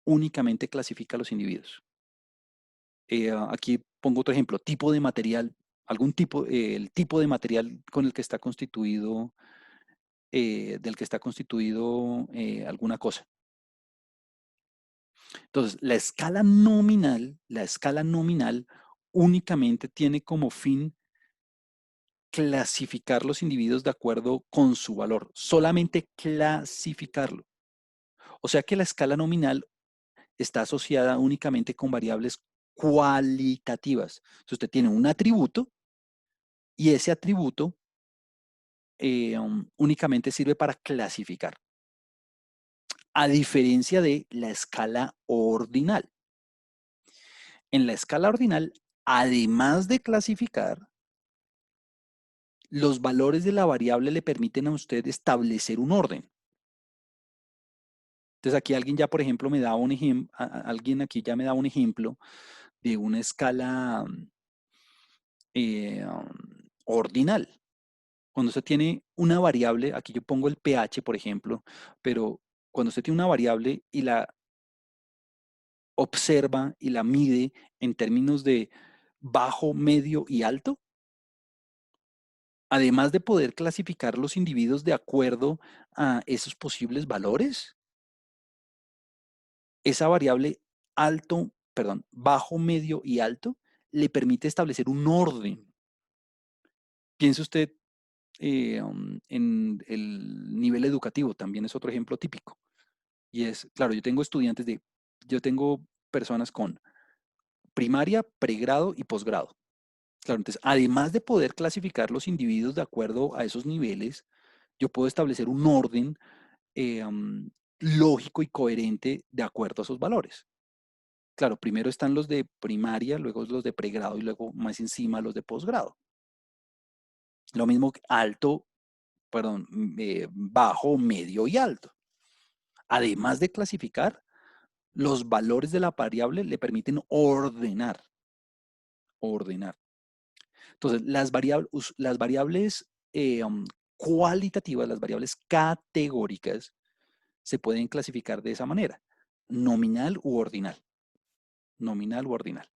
Únicamente clasifica a los individuos. Aquí pongo otro ejemplo, tipo de material, algún tipo, el tipo de material con el que está constituido, del que está constituido alguna cosa. Entonces, la escala nominal únicamente tiene como fin clasificar los individuos de acuerdo con su valor, solamente clasificarlo. O sea que la escala nominal está asociada únicamente con variables cualitativas. Si usted tiene un atributo y ese atributo únicamente sirve para clasificar, a diferencia de la escala ordinal. En la escala ordinal, además de clasificar, los valores de la variable le permiten a usted establecer un orden. Entonces aquí alguien ya, por ejemplo, me da un ejemplo, alguien aquí ya me da un ejemplo de una escala ordinal. Cuando usted tiene una variable, aquí yo pongo el pH, por ejemplo, pero cuando usted tiene una variable y la observa y la mide en términos de bajo, medio y alto, además de poder clasificar los individuos de acuerdo a esos posibles valores, esa variable alto, perdón, bajo, medio y alto le permite establecer un orden. Piense usted en el nivel educativo, también es otro ejemplo típico. Y es, claro, yo tengo personas con primaria, pregrado y posgrado. Claro, entonces, además de poder clasificar los individuos de acuerdo a esos niveles, yo puedo establecer un orden lógico y coherente de acuerdo a esos valores. Claro, primero están los de primaria, luego los de pregrado y luego más encima los de posgrado. Lo mismo alto, perdón, bajo, medio y alto. Además de clasificar, los valores de la variable le permiten ordenar. Entonces, las variables cualitativas, las variables categóricas, se pueden clasificar de esa manera, nominal u ordinal. Nominal u ordinal.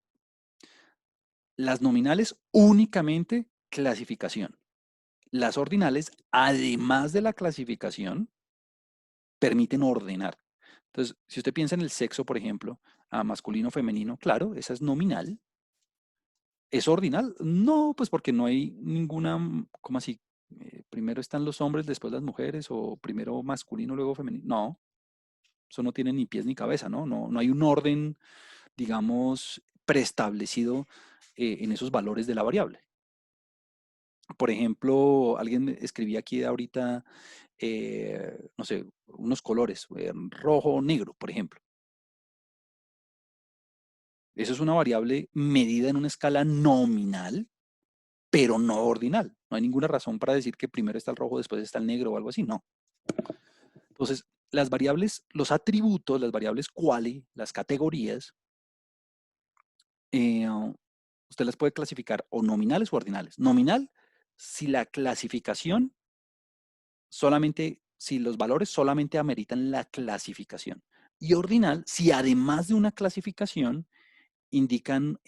Las nominales únicamente clasificación. Las ordinales, además de la clasificación, permiten ordenar. Entonces, si usted piensa en el sexo, por ejemplo, a masculino, femenino, claro, esa es nominal. ¿Es ordinal? No, pues porque no hay ninguna, ¿cómo así? Primero están los hombres, después las mujeres, o primero masculino, luego femenino. No, eso no tiene ni pies ni cabeza, ¿no? No hay un orden, digamos, preestablecido en esos valores de la variable. Por ejemplo, alguien escribía aquí ahorita, no sé, unos colores, rojo o negro, por ejemplo. Eso es una variable medida en una escala nominal, pero no ordinal. No hay ninguna razón para decir que primero está el rojo, después está el negro o algo así, no. Entonces, las variables, los atributos, las variables quali, las categorías, eh, usted las puede clasificar o nominales o ordinales. Nominal, si la clasificación solamente, si los valores solamente ameritan la clasificación. Y ordinal, si además de una clasificación indican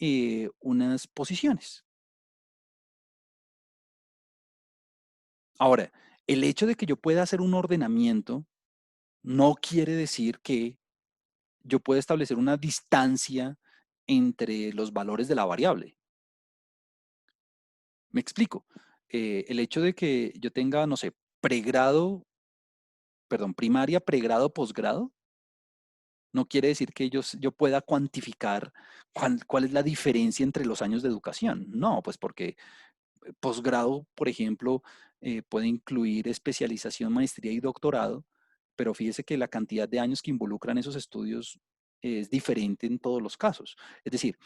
unas posiciones. Ahora, el hecho de que yo pueda hacer un ordenamiento no quiere decir que yo pueda establecer una distancia entre los valores de la variable. Me explico. El hecho de que yo tenga, no sé, pregrado, perdón, primaria, pregrado, posgrado, No quiere decir que yo pueda cuantificar cuál es la diferencia entre los años de educación. No, pues porque posgrado, por ejemplo, puede incluir especialización, maestría y doctorado, pero fíjese que la cantidad de años que involucran esos estudios es diferente en todos los casos. Es decir,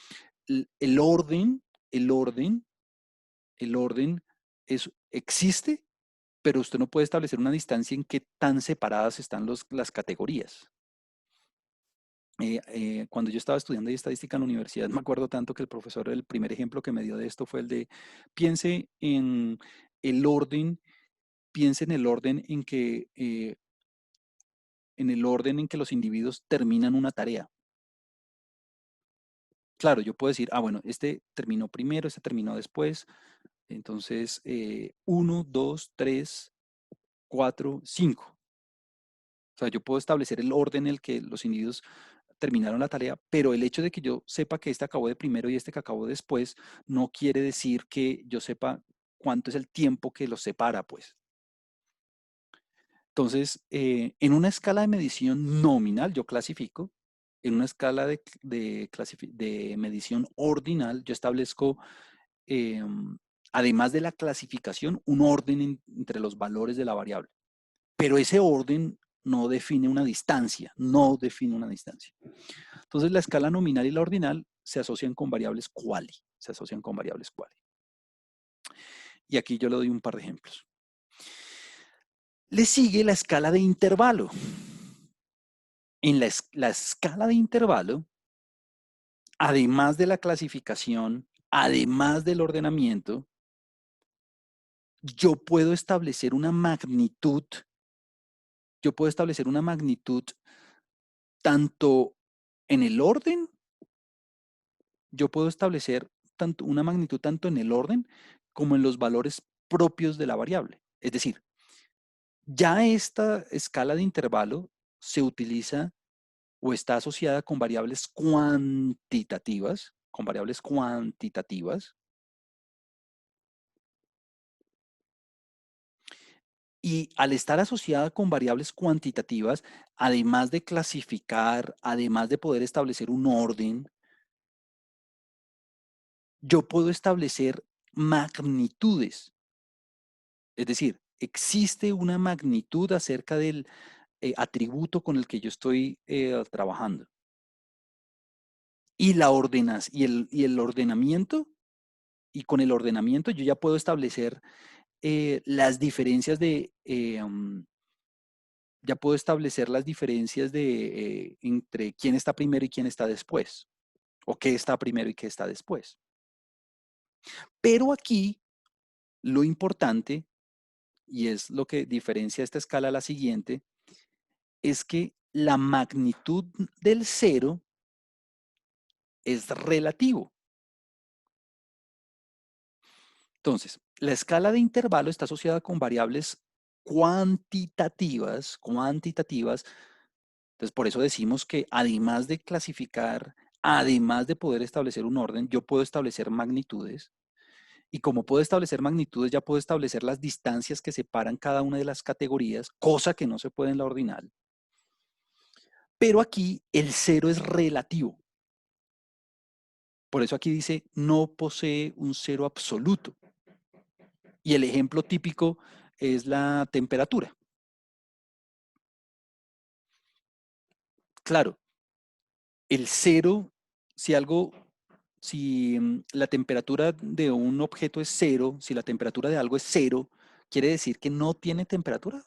el orden, el orden, el orden existe, pero usted no puede establecer una distancia en qué tan separadas están las categorías. Cuando yo estaba estudiando estadística en la universidad, me acuerdo tanto que el profesor, el primer ejemplo que me dio de esto fue el de piense en el orden, piense en el orden en que los individuos terminan una tarea. Claro, yo puedo decir, bueno, este terminó primero, este terminó después, entonces 1, 2, 3, 4, 5. O sea, yo puedo establecer el orden en el que los individuos terminaron la tarea, pero el hecho de que yo sepa que este acabó de primero y este que acabó después, no quiere decir que yo sepa cuánto es el tiempo que los separa, pues. Entonces, en una escala de medición nominal, yo clasifico, en una escala de medición ordinal, yo establezco, además de la clasificación, un orden entre los valores de la variable. Pero ese orden no define una distancia, no define una distancia. Entonces, la escala nominal y la ordinal se asocian con variables quali, se asocian con variables quali. Y aquí yo le doy un par de ejemplos. Le sigue la escala de intervalo. En la escala de intervalo, además de la clasificación, además del ordenamiento, yo puedo establecer una magnitud, tanto en el orden, yo puedo establecer una magnitud tanto en el orden como en los valores propios de la variable. Es decir, ya esta escala de intervalo se utiliza o está asociada con variables cuantitativas, y al estar asociada con variables cuantitativas, además de clasificar, además de poder establecer un orden, yo puedo establecer magnitudes. Es decir, existe una magnitud acerca del atributo con el que yo estoy trabajando. Y el ordenamiento, y con el ordenamiento yo ya puedo establecer las diferencias ya puedo establecer las diferencias entre quién está primero y quién está después, o qué está primero y qué está después. Pero aquí lo importante, y es lo que diferencia esta escala a la siguiente, es que la magnitud del cero es relativo. Entonces, la escala de intervalo está asociada con variables cuantitativas. Entonces, por eso decimos que además de clasificar, además de poder establecer un orden, yo puedo establecer magnitudes. Y como puedo establecer magnitudes, ya puedo establecer las distancias que separan cada una de las categorías, cosa que no se puede en la ordinal. Pero aquí el cero es relativo. Por eso aquí dice, no posee un cero absoluto. Y el ejemplo típico es la temperatura. Claro, el cero, si la temperatura de un objeto es cero, si la temperatura de algo es cero, ¿quiere decir que no tiene temperatura?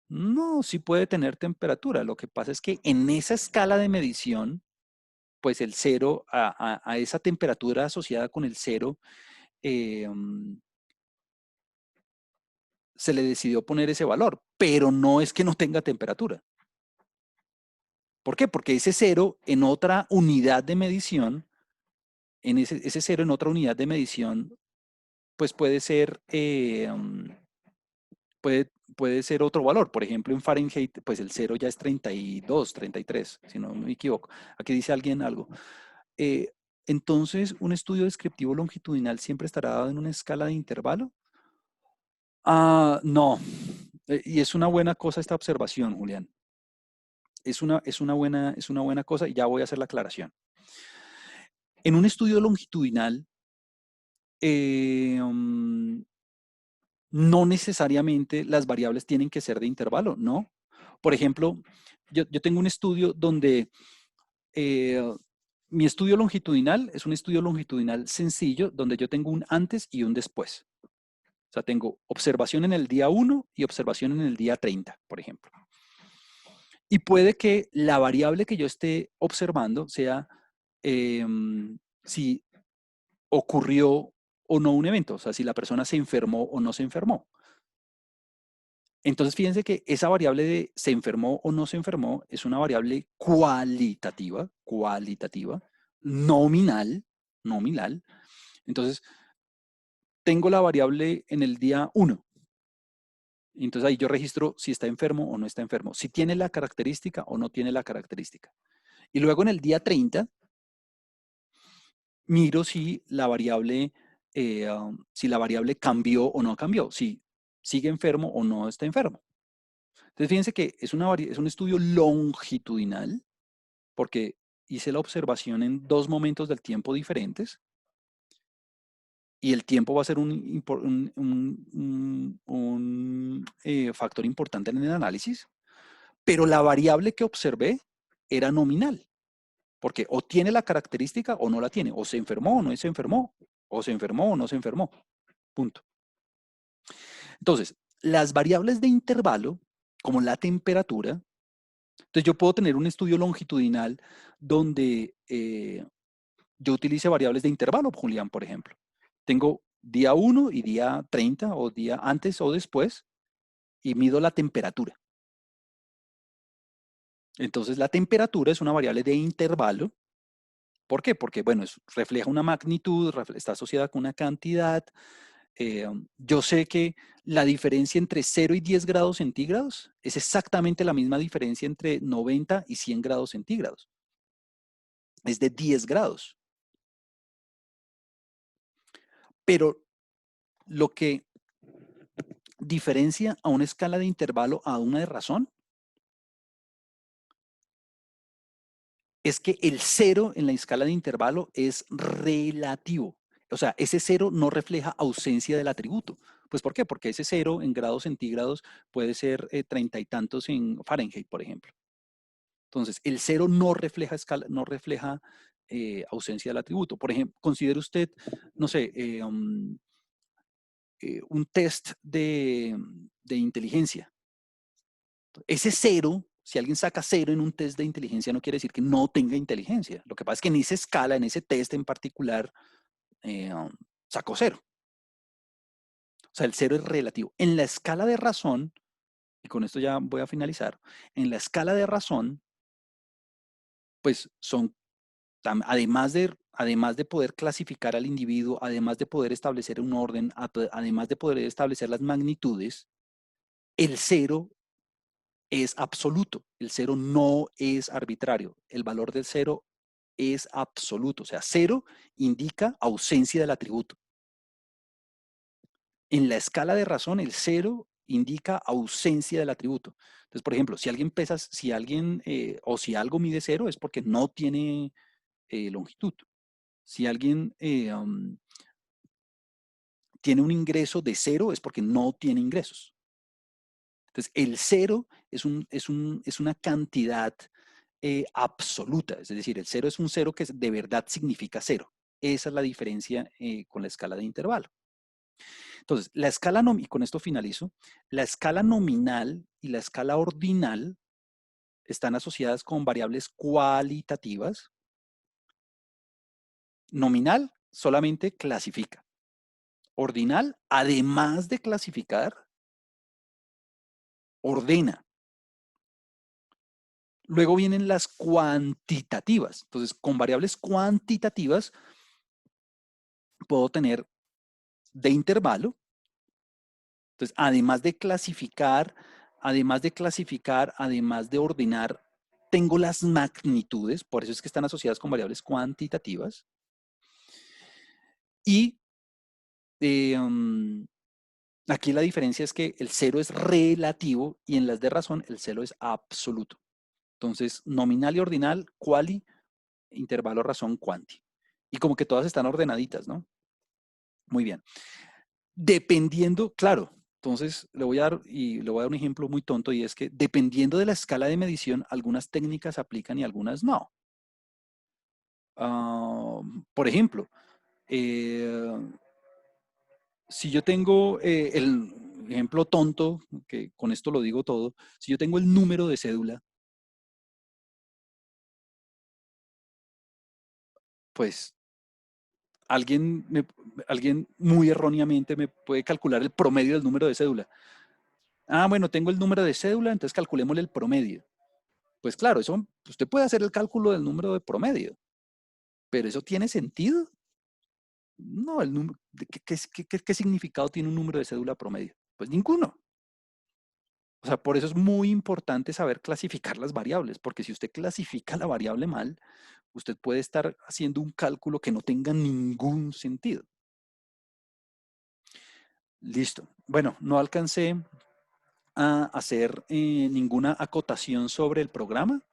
No, sí puede tener temperatura. Lo que pasa es que en esa escala de medición, pues el cero, a esa temperatura asociada con el cero, eh, se le decidió poner ese valor, pero no es que no tenga temperatura. ¿Por qué? Porque ese cero en otra unidad de medición, ese cero en otra unidad de medición, pues puede ser, puede ser otro valor. Por ejemplo, en Fahrenheit, pues el cero ya es 32, 33, si no me equivoco. Aquí dice alguien algo. Eh, entonces, ¿un estudio descriptivo longitudinal siempre estará dado en una escala de intervalo? No. Y es una buena cosa esta observación, Julián. es una buena cosa y ya voy a hacer la aclaración. En un estudio longitudinal, eh, um, no necesariamente las variables tienen que ser de intervalo, ¿no? Por ejemplo, yo tengo un estudio donde eh, mi estudio longitudinal es un estudio longitudinal sencillo donde yo tengo un antes y un después. O sea, tengo observación en el día 1 y observación en el día 30, por ejemplo. Y puede que la variable que yo esté observando sea si ocurrió o no un evento, o sea, si la persona se enfermó o no se enfermó. Entonces, fíjense que esa variable de se enfermó o no se enfermó es una variable cualitativa, nominal, nominal. Entonces, tengo la variable en el día 1. Entonces ahí yo registro si está enfermo o no está enfermo, si tiene la característica o no tiene la característica. Y luego en el día 30 miro si la variable cambió o no cambió, si sigue enfermo o no está enfermo. Entonces fíjense que es un estudio longitudinal porque hice la observación en dos momentos del tiempo diferentes y el tiempo va a ser un factor importante en el análisis, pero la variable que observé era nominal, porque o tiene la característica o no la tiene, o se enfermó o no se enfermó, o se enfermó o no se enfermó, punto. Entonces, las variables de intervalo, como la temperatura, entonces yo puedo tener un estudio longitudinal donde yo utilice variables de intervalo, Julián, por ejemplo. Tengo día 1 y día 30 o día antes o después y mido la temperatura. Entonces la temperatura es una variable de intervalo. ¿Por qué? Porque, bueno, refleja una magnitud, está asociada con una cantidad. Yo sé que la diferencia entre 0 y 10 grados centígrados es exactamente la misma diferencia entre 90 y 100 grados centígrados. Es de 10 grados. Pero lo que diferencia a una escala de intervalo a una de razón es que el cero en la escala de intervalo es relativo. O sea, ese cero no refleja ausencia del atributo. Pues ¿por qué? Porque ese cero en grados centígrados puede ser 30 y tantos en Fahrenheit, por ejemplo. Entonces, el cero no refleja ausencia del atributo. Por ejemplo, considere usted, no sé, un test de inteligencia. Ese cero, si alguien saca cero en un test de inteligencia, no quiere decir que no tenga inteligencia. Lo que pasa es que en esa escala, en ese test en particular, sacó cero. O sea, el cero es relativo. En la escala de razón, y con esto ya voy a finalizar, en la escala de razón, pues son, además de poder clasificar al individuo, además de poder establecer un orden, además de poder establecer las magnitudes, el cero es absoluto. El cero no es arbitrario. El valor del cero es absoluto. O sea, cero indica ausencia del atributo. En la escala de razón, el cero indica ausencia del atributo. Entonces, por ejemplo, si alguien pesa, si alguien o si algo mide cero es porque no tiene longitud. Si alguien tiene un ingreso de cero es porque no tiene ingresos. Entonces, el cero es una cantidad absoluta, es decir, el cero es un cero que de verdad significa cero. Esa es la diferencia con la escala de intervalo. Entonces, la escala nominal, y con esto finalizo, la escala nominal y la escala ordinal están asociadas con variables cualitativas. Nominal solamente clasifica. Ordinal, además de clasificar, ordena. Luego vienen las cuantitativas. Entonces, con variables cuantitativas puedo tener de intervalo. Entonces, además de ordenar, tengo las magnitudes, por eso es que están asociadas con variables cuantitativas. Y aquí la diferencia es que el cero es relativo y en las de razón el cero es absoluto. Entonces, nominal y ordinal, quali, intervalo, razón, quanti. Y como que todas están ordenaditas, ¿no? Muy bien. Dependiendo, claro, entonces le voy a dar un ejemplo muy tonto y es que dependiendo de la escala de medición, algunas técnicas aplican y algunas no. Por ejemplo, eh, si yo tengo el ejemplo tonto, que con esto lo digo todo, si yo tengo el número de cédula, pues alguien, alguien muy erróneamente me puede calcular el promedio del número de cédula. Ah, bueno, tengo el número de cédula, entonces calculémosle el promedio. Pues claro, eso usted puede hacer el cálculo del número de promedio, pero ¿eso tiene sentido? No, el número, ¿qué significado tiene un número de cédula promedio? Pues ninguno. O sea, por eso es muy importante saber clasificar las variables, porque si usted clasifica la variable mal, usted puede estar haciendo un cálculo que no tenga ningún sentido. Listo. Bueno, no alcancé a hacer ninguna acotación sobre el programa.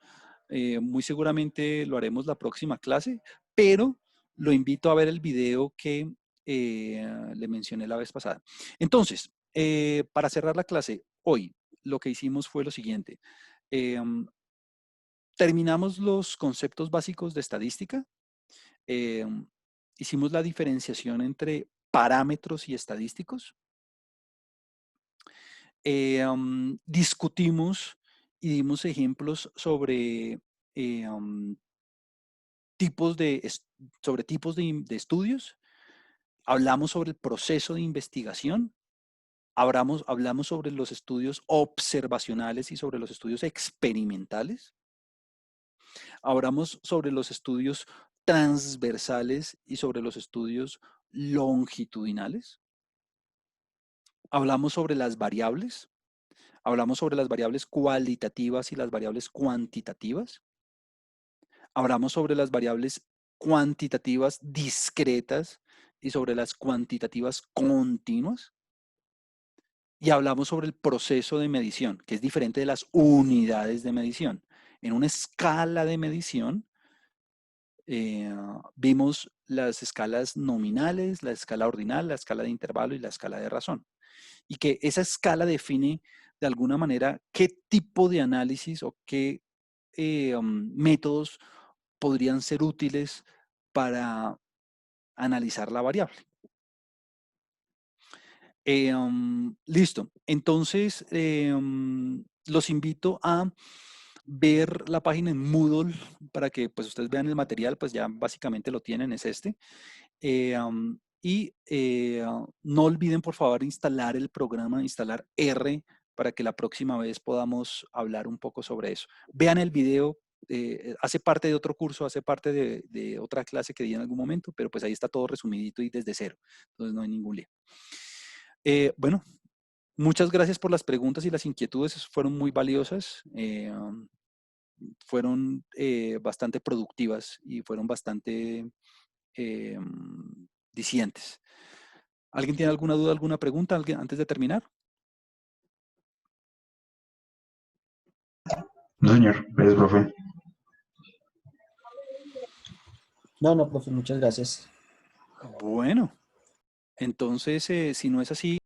Muy seguramente lo haremos la próxima clase, pero lo invito a ver el video que le mencioné la vez pasada. Entonces, para cerrar la clase, hoy lo que hicimos fue lo siguiente. Terminamos los conceptos básicos de estadística. eh, Hicimos la diferenciación entre parámetros y estadísticos. Discutimos y dimos ejemplos sobre tipos sobre tipos de estudios. Hablamos sobre el proceso de investigación. Hablamos sobre los estudios observacionales y sobre los estudios experimentales. Hablamos sobre los estudios transversales y sobre los estudios longitudinales. Hablamos sobre las variables. Hablamos sobre las variables cualitativas y las variables cuantitativas. Hablamos sobre las variables cuantitativas discretas y sobre las cuantitativas continuas. Y hablamos sobre el proceso de medición, que es diferente de las unidades de medición. En una escala de medición, vimos las escalas nominales, la escala ordinal, la escala de intervalo y la escala de razón. Y que esa escala define de alguna manera qué tipo de análisis o qué métodos podrían ser útiles para analizar la variable. Listo. Entonces, los invito a ver la página en Moodle para que pues ustedes vean el material, pues ya básicamente lo tienen, es este. No olviden por favor instalar el programa, instalar R para que la próxima vez podamos hablar un poco sobre eso. Vean el video, hace parte de otro curso, hace parte de otra clase que di en algún momento, pero pues ahí está todo resumidito y desde cero, entonces no hay ningún lío. Bueno, muchas gracias por las preguntas y las inquietudes, fueron muy valiosas, fueron bastante productivas y fueron bastante dicientes. ¿Alguien tiene alguna duda, alguna pregunta antes de terminar? No, señor. Gracias, profe. No, profe, muchas gracias. Bueno, entonces, si no es así,